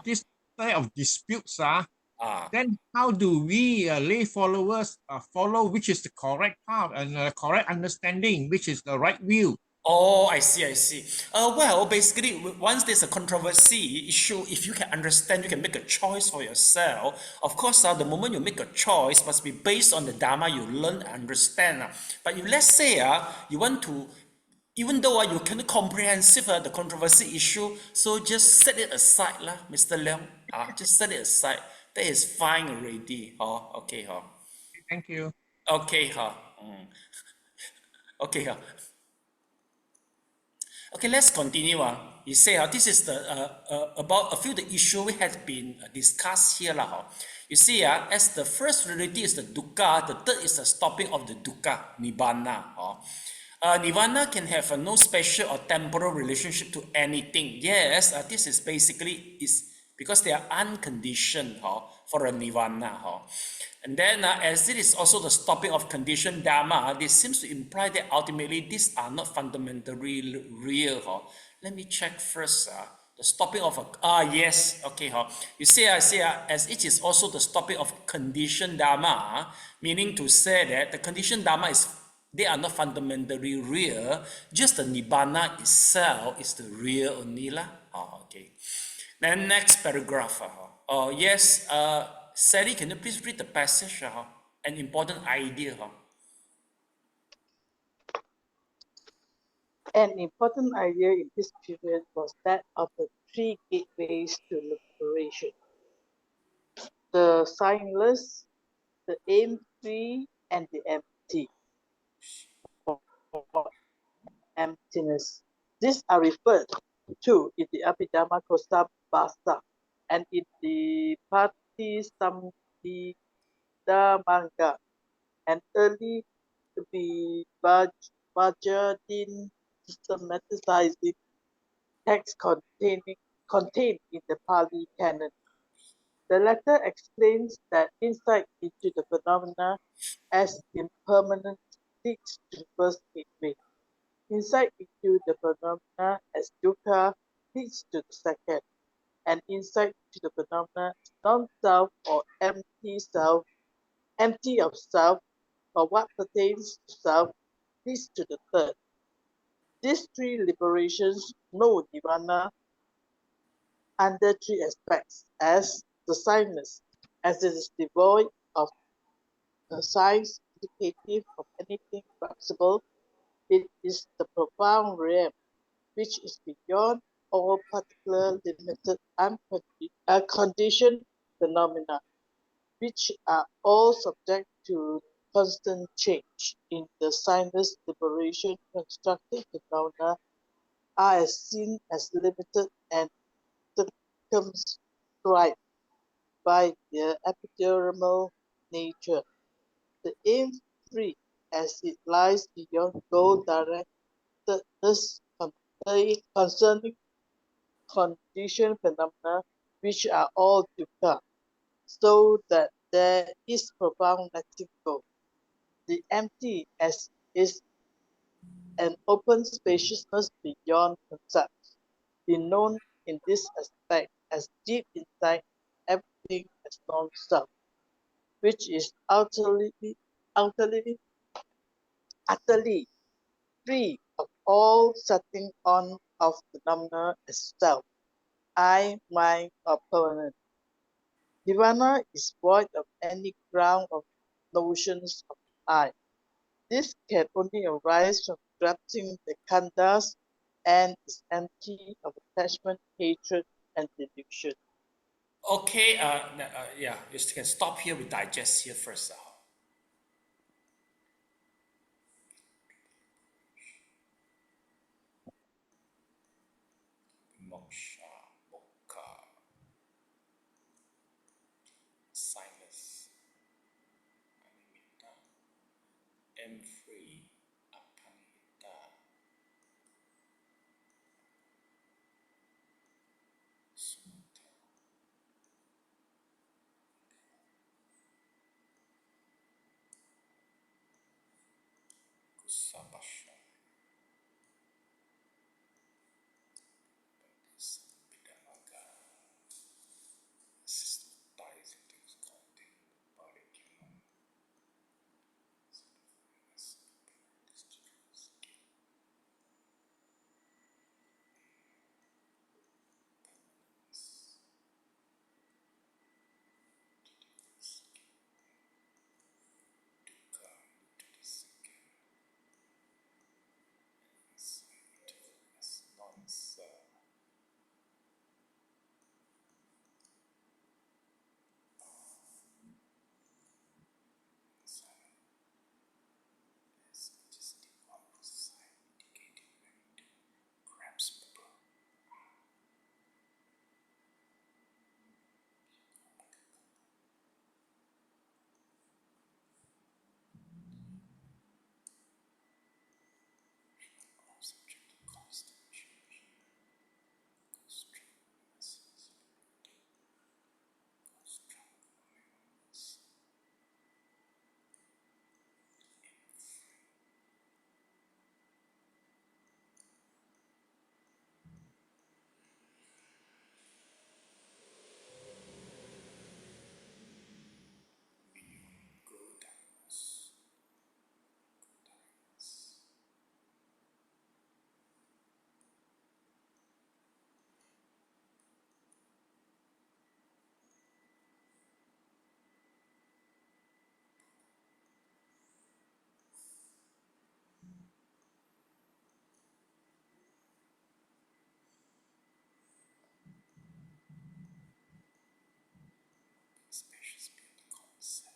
this type of disputes, then how do we lay followers follow which is the correct path and correct understanding, which is the right view? Oh, I see, I see. Well, basically, once there's a controversy issue, if you can understand, you can make a choice for yourself. Of course, the moment you make a choice must be based on the Dharma you learn and understand. But if let's say you want to, even though you cannot comprehensive the controversy issue, so just set it aside, Mr. Leong. Just set it aside. That is fine already. Okay. Thank you. Okay. Okay. Okay, let's continue. You say this is the about a few the issue we had been discussed here. You see, as the first reality is the dukkha, the third is the stopping of the dukkha, nibbana. Nirvana can have no special or temporal relationship to anything. Yes, this is basically is because they are unconditioned for a nirvana. And then as it is also the stopping of conditioned dharma, this seems to imply that ultimately these are not fundamentally real. Let me check first. The stopping of yes, okay. You see, I say as it is also the stopping of conditioned dharma, meaning to say that the conditioned dharma is they are not fundamentally real. Just the nibbana itself is the real only okay. Then next paragraph. Yes. Sally, can you please read the passage? An important idea. An important idea in this period was that of the three gateways to liberation: the signless, the aim-free, and the empty. Emptiness. These are referred to in the Abhidhamma Kosa Bhasa and in the Pati Sambhidhamanga, and early the Vajradin systematizing text contained in the Pali canon. The latter explains that insight into the phenomena as impermanent leads to the first gateway. Insight into the phenomena as dukkha leads to the second, and insight into the phenomena as non-self or empty of self, or what pertains to self, leads to the third. These three liberations know nirvana under three aspects: as the signless, as it is devoid of signs indicative of anything flexible; it is the profound realm, which is beyond all particular limited conditioned phenomena, which are all subject to constant change. In the signless liberation, constructed phenomena are as seen as limited and circumscribed by their epidermal nature. The aim free, as it lies beyond goal directedness concerning conditioned phenomena which are all dukkha, so that there is profound letting go. The empty as is an open spaciousness beyond concepts, be known in this aspect as deep insight, everything as non-self, which is utterly free of all setting on of phenomena as self, I, mine, or permanent. Nirvana is void of any ground of notions of I. This can only arise from grasping the khandhas and is empty of attachment, hatred, and delusion. Okay, yeah, you can stop here. We digest here first. Moksha, mokkha, silence, animitta, free, apanita, sutta, kusabasha, buddhism-early, systematizing things counting body canon, spacious beyond concept.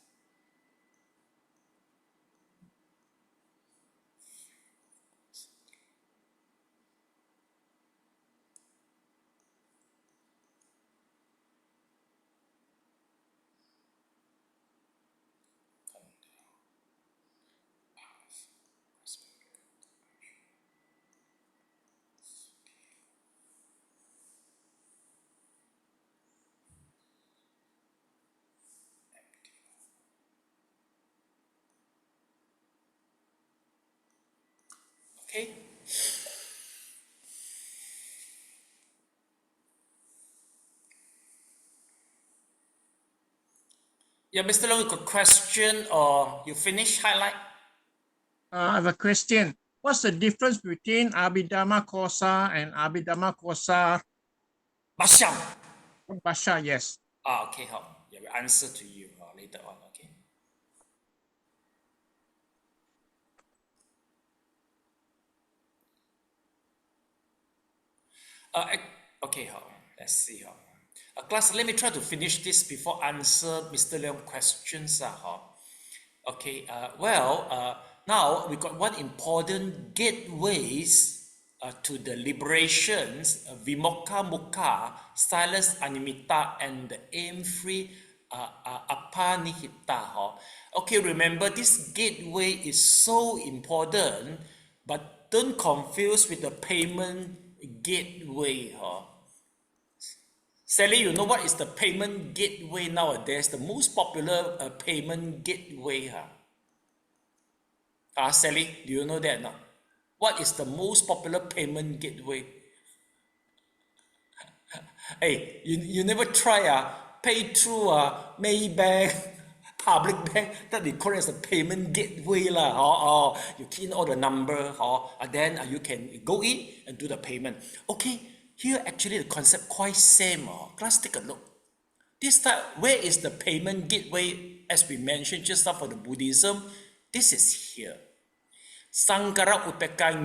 Okay. Yeah, Mr. Long, you got a question or you finish highlight? I have a question. What's the difference between Abhidhamma Kosa and Abhidhamma Kosa Basham. Basha? Yes. Okay, yeah, we'll answer to you later on. Okay. Okay, let's see. Class, let me try to finish this before answer Mr. Leong's questions. Okay, now we got one important gateways to the liberations, vimokkha mukha, silence animitta, and the aim-free apanihita. Okay, remember this gateway is so important, but don't confuse with the payment gateway. Sally, you know what is the payment gateway nowadays? The most popular payment gateway. Sally, do you know that now? What is the most popular payment gateway? Hey, you never try pay through Maybank, public bank, that they call it as a payment gateway lah. Or you key in all the number, then you can go in and do the payment. Okay, here actually the concept quite same. Class, take a look. This time, where is the payment gateway as we mentioned just now for the Buddhism? This is here. Sankara Upeka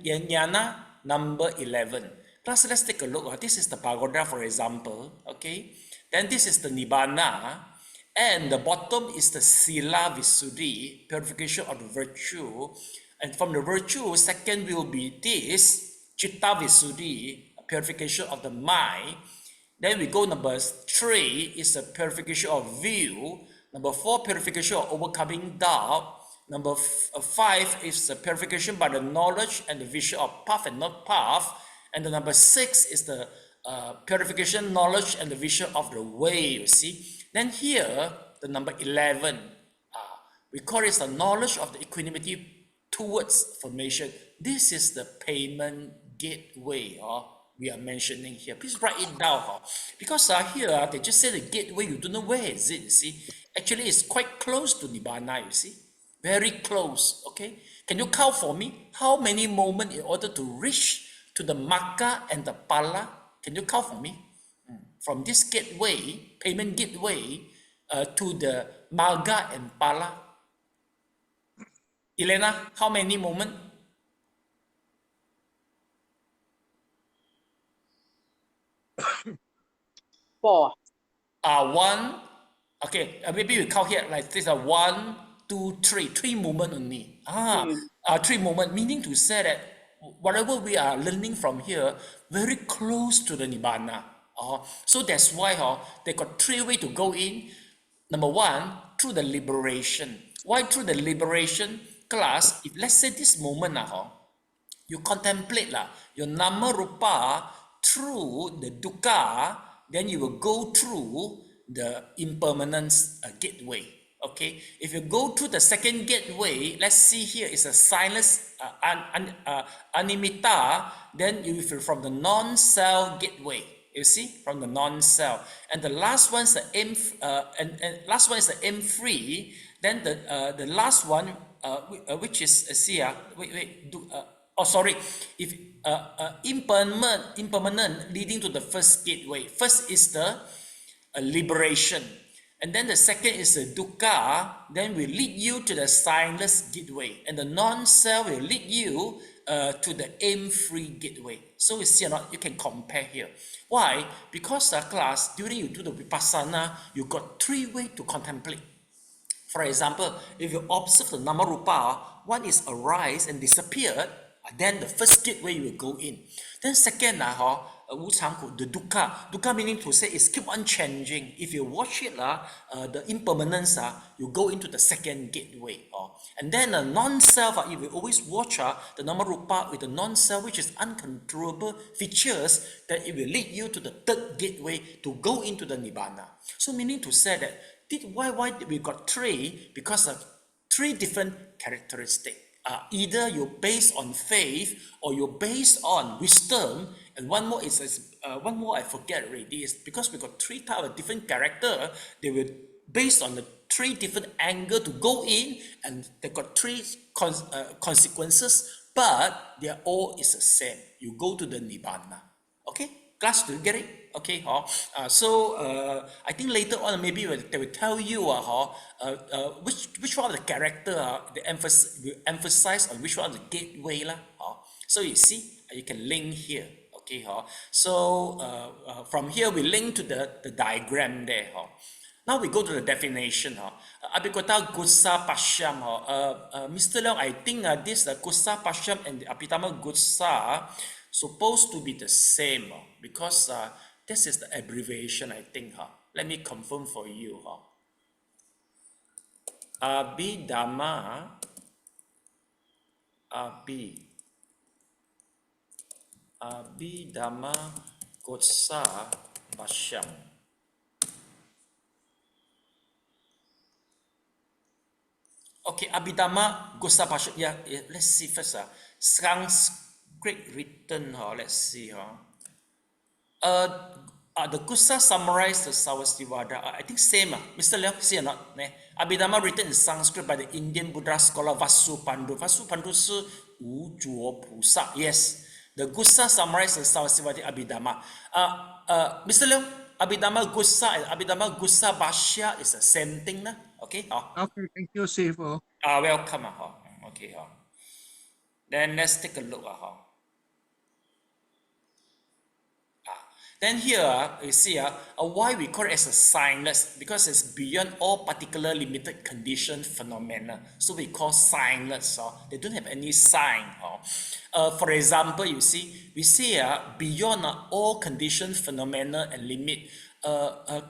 Jnana number 11. Class, let's take a look. This is the pagoda, for example. Okay. Then this is the Nibbana. And the bottom is the Sila Visuddhi, purification of the virtue. And from the virtue, second will be this, Chitta Visuddhi, purification of the mind. Then we go number 3 is the purification of view. Number 4, purification of overcoming doubt. Number 5 is the purification by the knowledge and the vision of path and not path. And the number 6 is the purification, knowledge and the vision of the way, you see. Then here, the number 11, we call it the knowledge of the equanimity towards formation. This is the payment gateway we are mentioning here. Please write it down. Because here, they just say the gateway, you don't know where is it, you see. Actually, it's quite close to Nibbana, you see. Very close, okay? Can you count for me how many moments in order to reach to the Magga and the Phala? Can you count for me? From this gateway, payment gateway, to the Magga and Phala? Elena, how many moments? 4. 1. Okay, maybe we count here like this: 1, 2, 3. 3 moments only. 3 moments, meaning to say that whatever we are learning from here, very close to the Nibbana. So that's why they got 3 ways to go in. Number 1, through the liberation. Why through the liberation? Class, if let's say this moment, you contemplate your nama rupa through the dukkha, then you will go through the impermanence gateway. Okay, if you go through the second gateway, let's see here is a silence animita, then you will from the non-self gateway. You see, from the non-self, and the last one is the M, and last one is the M3. Then the last one, which is if impermanent leading to the first gateway. First is the liberation, and then the second is the dukkha. Then will lead you to the signless gateway, and the non-self will lead you to the M3 gateway. So you see or not, you can compare here. Why? Because class, during you do the vipassana, you got 3 ways to contemplate. For example, if you observe the namarupa, one is arise and disappeared, then the first gateway you will go in. Then second, the dukkha. Dukkha meaning to say is keep on changing. If you watch it, the impermanence, you go into the second gateway. And then the non-self, if you always watch the namarupa with the non-self, which is uncontrollable features, then it will lead you to the third gateway to go into the nibbana. So meaning to say that, why we got 3? Because of 3 different characteristics. Either you're based on faith or you're based on wisdom, and one more I forget already, is because we got 3 types of different character. They were based on the 3 different angles to go in, and they got 3 consequences, but they are all is the same. You go to the nibbana. Okay, class, do you get it? Okay, I think later on maybe they will tell you which one of the character they emphasize on which one of the gateway So you see, you can link here. Okay, so from here we link to the diagram there. Now we go to the definition. Abhikota Gutsa Pashyam. Mr. Leong, I think this Gutsa Pashyam and the Abhidhamma Gutsa supposed to be the same because this is the abbreviation, I think. Let me confirm for you. Abhidhamma Gotsa Bashyam. Okay, Abhidhamma Gussa Bashyam. Yeah, let's see first. Sanskrit written. Let's see. The Gussa summarized the Savastivada. I think same. Mr. Leong, see or not? Abhidhamma written in Sanskrit by the Indian Buddha scholar Vasupandu. Vasupandu is Wu Zhuo Pusa. Yes. The Gussa summarized the Savastivada Abhidhamma. Mr. Leong, Abhidhamma Gussa and Abhidhamma Gussa Bhashya is the same thing. Okay? Okay, thank you, Sifu. Welcome. Okay. Then let's take a look. Then here, you see why we call it as a signless, because it's beyond all particular limited condition phenomena. So we call signless. They don't have any sign. For example, you see, we say beyond all condition phenomena and limit.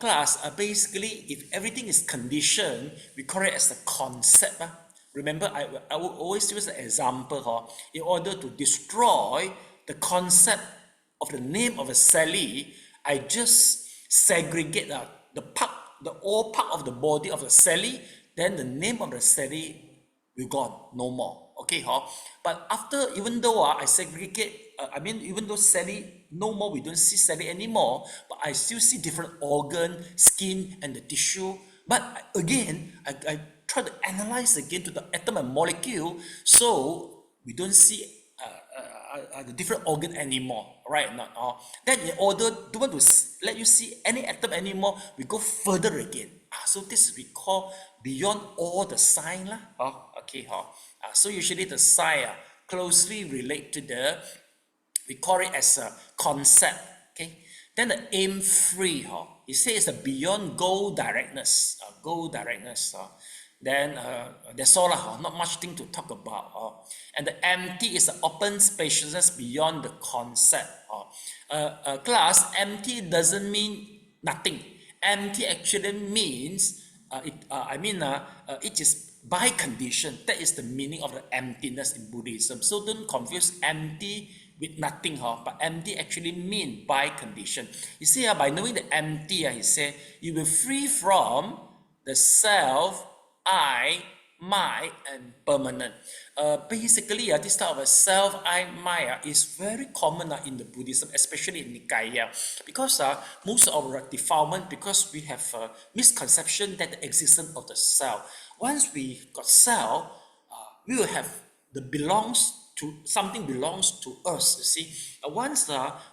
Class, basically, if everything is conditioned, we call it as a concept. Remember, I will always use an example. In order to destroy the concept of the name of a celly, I just segregate all part of the body of the celly, then the name of the celly will gone, no more. Okay, but after, even though I segregate, even though celly, no more, we don't see celly anymore, but I still see different organ, skin, and the tissue. But again, I try to analyze again to the atom and molecule, so we don't see the different organ anymore, right? Then in order to want to let you see any atom anymore, we go further again. So this is we call beyond all the sign lah. Okay. So usually the sign closely relate to we call it as a concept. Okay. Then the aim free. It says the beyond goal directness. Then that's all, not much thing to talk about. And the empty is the open spaciousness beyond the concept. Class, empty doesn't mean nothing. Empty actually means, it is by condition. That is the meaning of the emptiness in Buddhism. So don't confuse empty with nothing, but empty actually mean by condition. You see, by knowing the empty, he said, you will free from the self, I, my, and permanent. Basically, this type of self, I, my is very common in the Buddhism, especially in Nikaya, because most of our defilement, because we have a misconception that the existence of the self. Once we got self, we will have something belongs to us. You see, once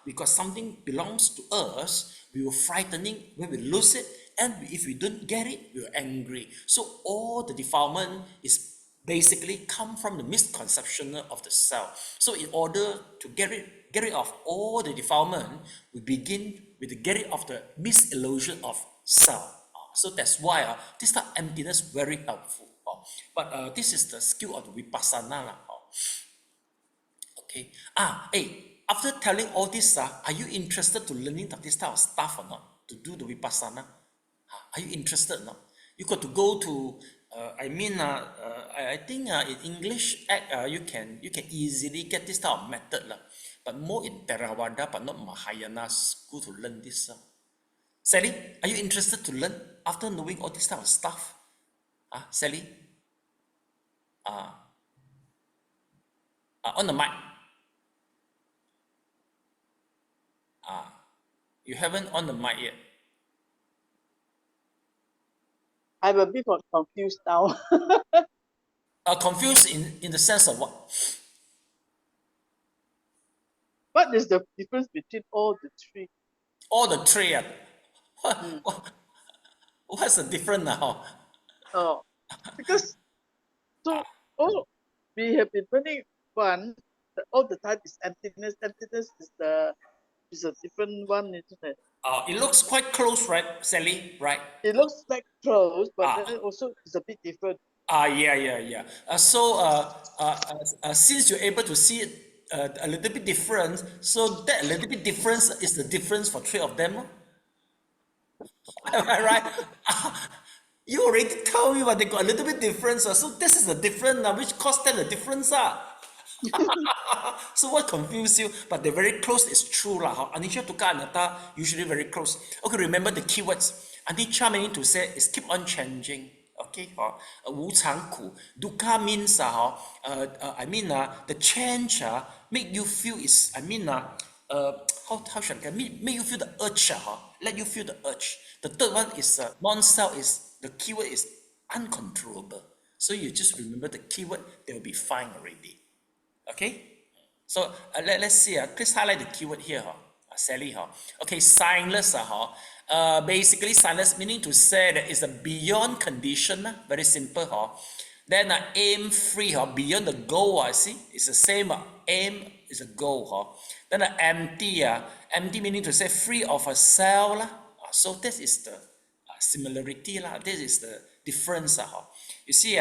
we got something belongs to us, we were frightening when we lose it. And if we don't get it, we're angry. So all the defilement is basically come from the misconception of the self. So in order to get rid of all the defilement, we begin with the get rid of the misillusion of self. So that's why this type of emptiness is very helpful. But this is the skill of the vipassana. Okay. After telling all this, are you interested to learning this type of stuff or not? To do the vipassana? Are you interested or not? You got to go to, I think in English, you can easily get this type of method. But more in Theravada, but not Mahayana school to learn this. Sally, are you interested to learn after knowing all this type of stuff? Sally? On the mic. You haven't on the mic yet. I'm a bit confused now. Confused in the sense of what? What is the difference between all the three? All the three. What's the difference now? Because we have been learning one. All the time is emptiness. Emptiness is a different one, isn't it? It looks quite close, right, Sally? Right? It looks like close, but then also it's a bit different. Yeah. Since you're able to see it a little bit different, so that a little bit difference is the difference for three of them. Am I right? You already told me, but they got a little bit difference. So this is the difference which caused them the difference. So what confused you? But they're very close, it's true lah. Anicca, dukkha, anatta, usually very close. Okay, remember the keywords. Anicca meaning to say is keep on changing. Okay, wu chang ku. Dukkha means the change make you feel is how should I make you feel the urge let you feel the urge. The third one is non-self is the keyword is uncontrollable. So you just remember the keyword, they will be fine already. Okay, so let's see. Please highlight the keyword here, Sally. Okay, signless. Basically, signless meaning to say that it's a beyond condition. Very simple. Then aim free. Beyond the goal. See, it's the same. Aim is a goal. Then empty. Empty meaning to say free of a cell. So this is the similarity. This is the difference. You see,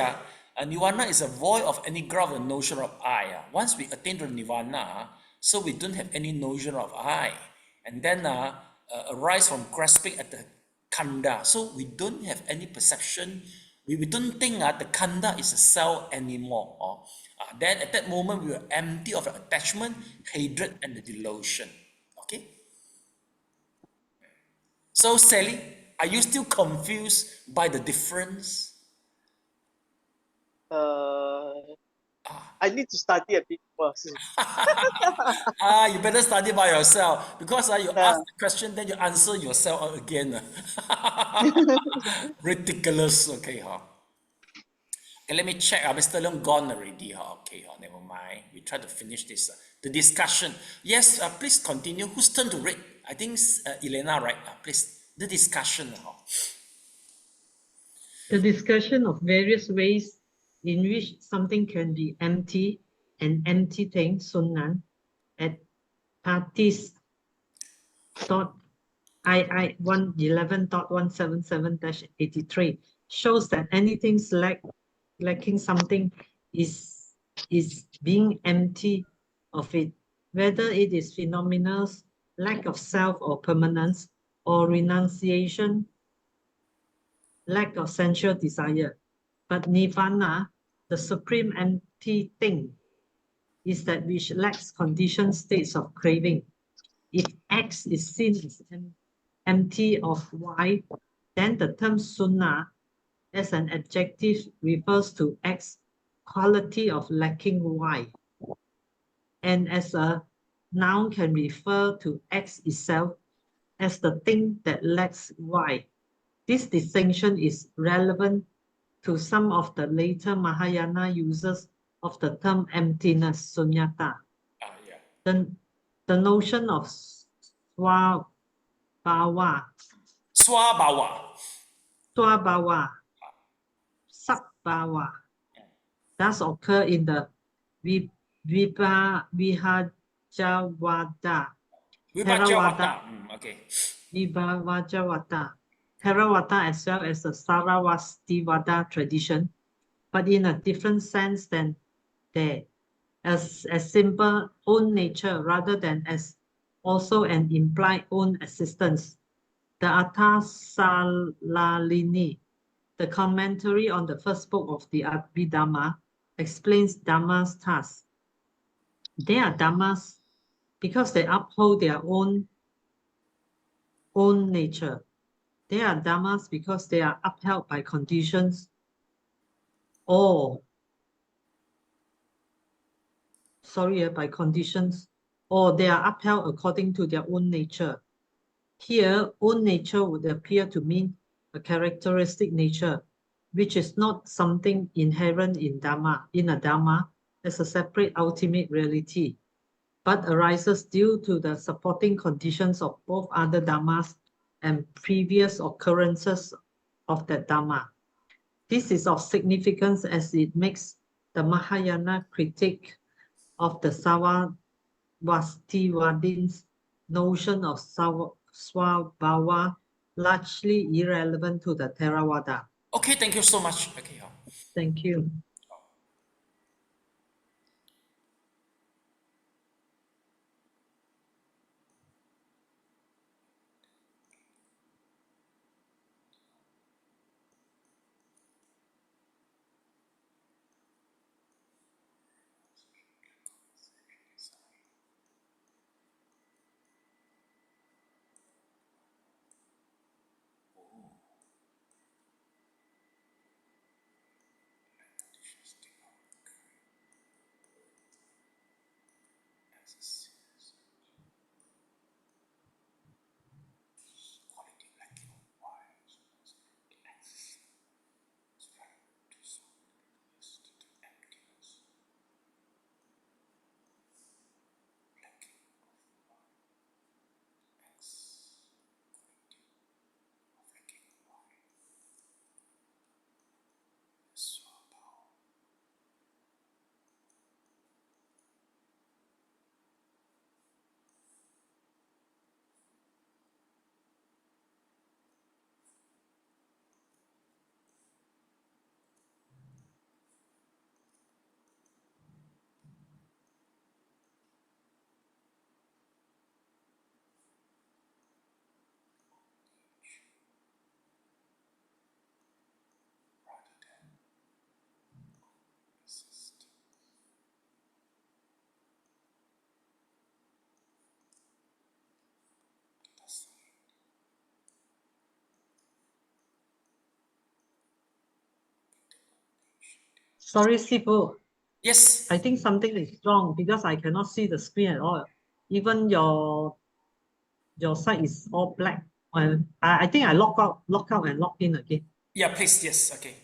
nirvana is a void of any ground of notion of I. Once we attain to nirvana, so we don't have any notion of I. And then arise from grasping at the khanda. So we don't have any perception. We don't think the khanda is a self anymore. Then at that moment, we are empty of attachment, hatred, and the delusion. Okay? So Sally, are you still confused by the difference? I need to study a bit more. You better study by yourself because you ask the question, then you answer yourself again. Ridiculous. Okay, Okay, let me check. Mr. Leong gone already. Okay, never mind. We try to finish this. The discussion. Yes, please continue. Whose turn to read? I think Elena, right? Please, the discussion. The discussion of various ways in which something can be empty, an empty thing, Sunnan, at parties.ii 111.177-83 shows that anything's lacking something is being empty of it, whether it is phenomenal, lack of self or permanence, or renunciation, lack of sensual desire. But nirvana, the supreme empty thing, is that which lacks conditioned states of craving. If X is seen as empty of Y, then the term sunna as an adjective refers to X quality of lacking Y. And as a noun can refer to X itself as the thing that lacks Y. This distinction is relevant to some of the later Mahayana uses of the term emptiness, sunyata. The notion of swabhava, sabhava does occur in the Vibhajavada, Theravada as well as the Sarasvativada tradition, but in a different sense than there, as simple own nature rather than as also an implied own existence. The Athasalalini, the commentary on the first book of the Abhidhamma, explains Dhammas thus. They are Dhammas because they uphold their own nature. They are Dhammas because they are upheld by conditions by conditions, or they are upheld according to their own nature. Here, own nature would appear to mean a characteristic nature, which is not something inherent in a Dhamma as a separate ultimate reality, but arises due to the supporting conditions of both other Dhammas and previous occurrences of that Dhamma. This is of significance as it makes the Mahayana critique of the Sarasvativadins' notion of swabhava largely irrelevant to the Theravada. Okay, thank you so much. Okay. Thank you. Sorry, Sifu. Yes. I think something is wrong because I cannot see the screen at all. Even your side is all black. Well, I think I log out and log in again. Yeah, please. Yes. Okay.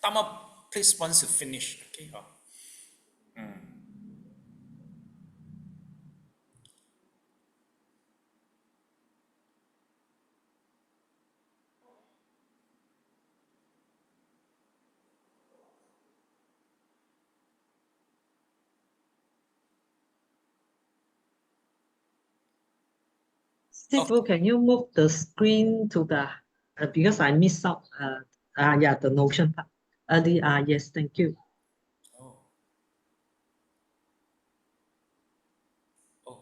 Thumb up, please, once you finish. Okay. Sifu, can you move the screen to the because I missed out the notion part. Yes, thank you. Oh. Oh.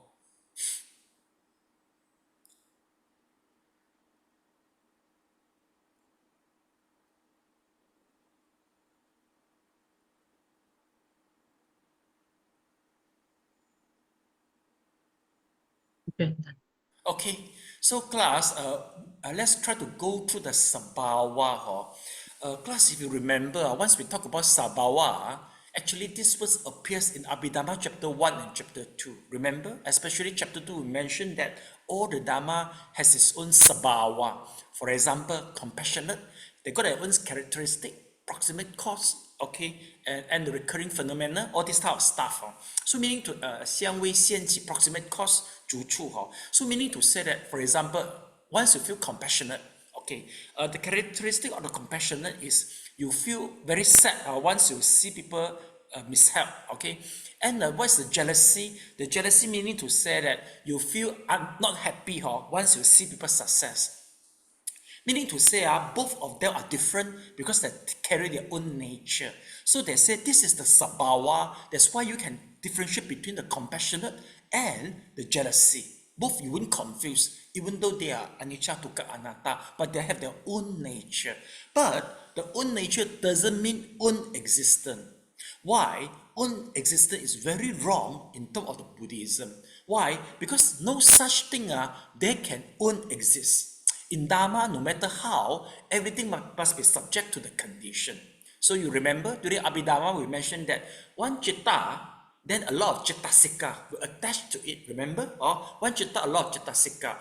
Okay. Okay, so class, let's try to go through the Sabawa. Class, if you remember, once we talk about Sabawa, actually this word appears in Abhidhamma chapter 1 and chapter 2. Remember, especially chapter 2, we mentioned that all the Dhamma has its own Sabawa. For example, compassionate, they got their own characteristic, proximate cause, okay, and the recurring phenomena, all this type of stuff. So meaning to 相位现起 proximate cause 主处 so meaning to say that, for example, once you feel compassionate, okay, the characteristic of the compassionate is you feel very sad once you see people mishap, okay, and what's the jealousy? The jealousy meaning to say that you feel not happy once you see people's success. Meaning to say, both of them are different because they carry their own nature. So they say this is the sabawa. That's why you can differentiate between the compassionate and the jealousy. Both you won't confuse, even though they are anicca, dukkha, anatta, but they have their own nature. But the own nature doesn't mean unexistent. Why? Unexistent is very wrong in terms of the Buddhism. Why? Because no such thing they can unexist. In Dharma, no matter how, everything must be subject to the condition. So you remember, during Abhidhamma, we mentioned that one citta, then a lot of cittasika will attach to it, remember? One citta, a lot of cittasika.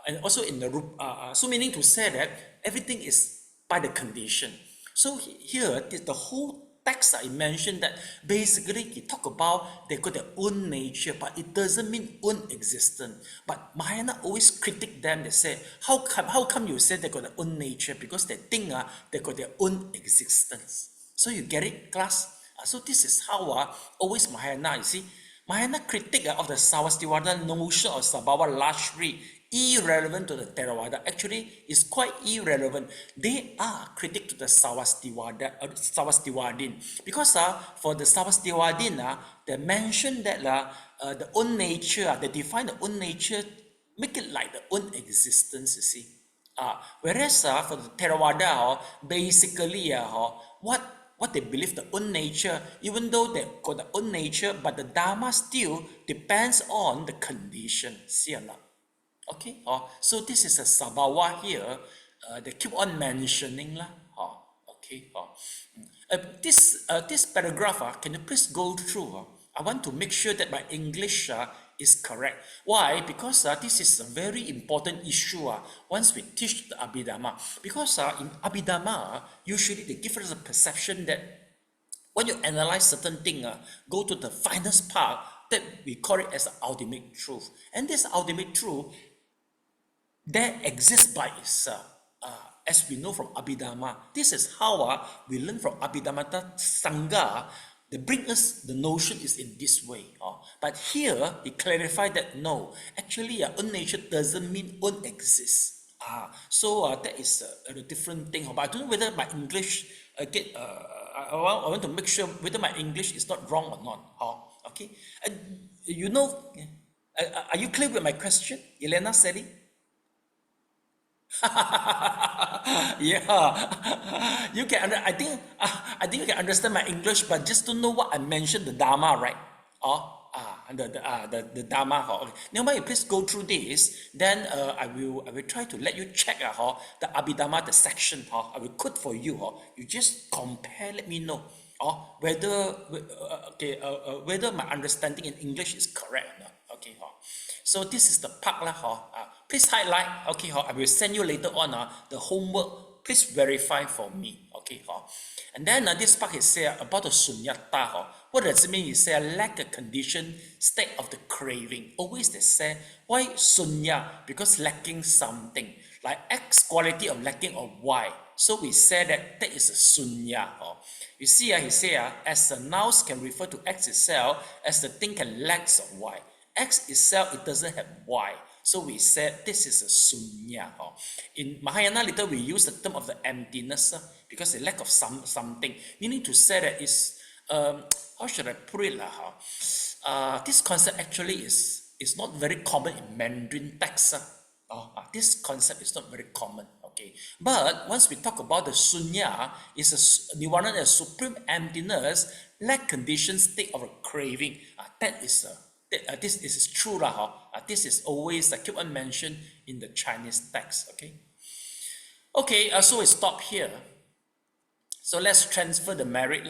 And also in the so meaning to say that everything is by the condition. So here, the whole text, it mentioned that basically it talk about they got their own nature, but it doesn't mean own existence. But Mahayana always critique them. They say, how come you say they got their own nature? Because they think they got their own existence. So you get it, class? So this is how always Mahayana, you see, Mahayana critique of the Sarvastivada notion of Sabhava largely irrelevant to the Theravada. Actually, is quite irrelevant. They are critic to the Sarvastivadin, because for the Sarvastivadin, they mention that the own nature, they define the own nature, make it like the own existence, you see. Whereas for the Theravada, basically what they believe the own nature, even though they got the own nature, but the Dharma still depends on the condition. See or not? Okay, so this is a Sabhava here. They keep on mentioning lah. Okay, this paragraph, can you please go through? I want to make sure that my English is correct. Why? Because this is a very important issue once we teach the Abhidhamma. Because in Abhidhamma, usually they give us a perception that when you analyze certain thing, go to the finest part, that we call it as the ultimate truth. And this ultimate truth, that exists by itself, as we know from Abhidhamma. This is how we learn from Abhidhamma Sangha. They bring us the notion is in this way. But here, he clarified that no, actually, own nature doesn't mean own exists. So that is a different thing. But I don't know whether my English, I want to make sure whether my English is not wrong or not. Okay, and you know, are you clear with my question, Elena Seri? Yeah, you can. I think you can understand my English, but just to know what I mentioned, the Dharma, right? The Dharma. Okay. Now, you please go through this. Then I will try to let you check the Abhidhamma, the section. I will quote for you. You just compare. Let me know. Whether whether my understanding in English is correct or not. Okay. So this is the part please highlight. Okay. I will send you later on the homework. Please verify for me. Okay. And then this part is say about the sunyata. What does it mean? It say lack a conditioned state of the craving. Always they say why sunya? Because lacking something. Like X quality of lacking of Y. So we say that is a sunya. You see, he say as the nouns can refer to X itself, as the thing can lack of Y. X itself, it doesn't have Y. So we said this is a sunya. In Mahayana, later we use the term of the emptiness because the lack of something. Meaning to say that is, how should I put it? This concept actually is not very common in Mandarin text. This concept is not very common. Okay, but once we talk about the sunya, is a nirvana, a supreme emptiness, lack conditioned state of a craving. That is this is true this is always keep on mentioned in the Chinese text. Okay, so we stop here. So let's transfer the merit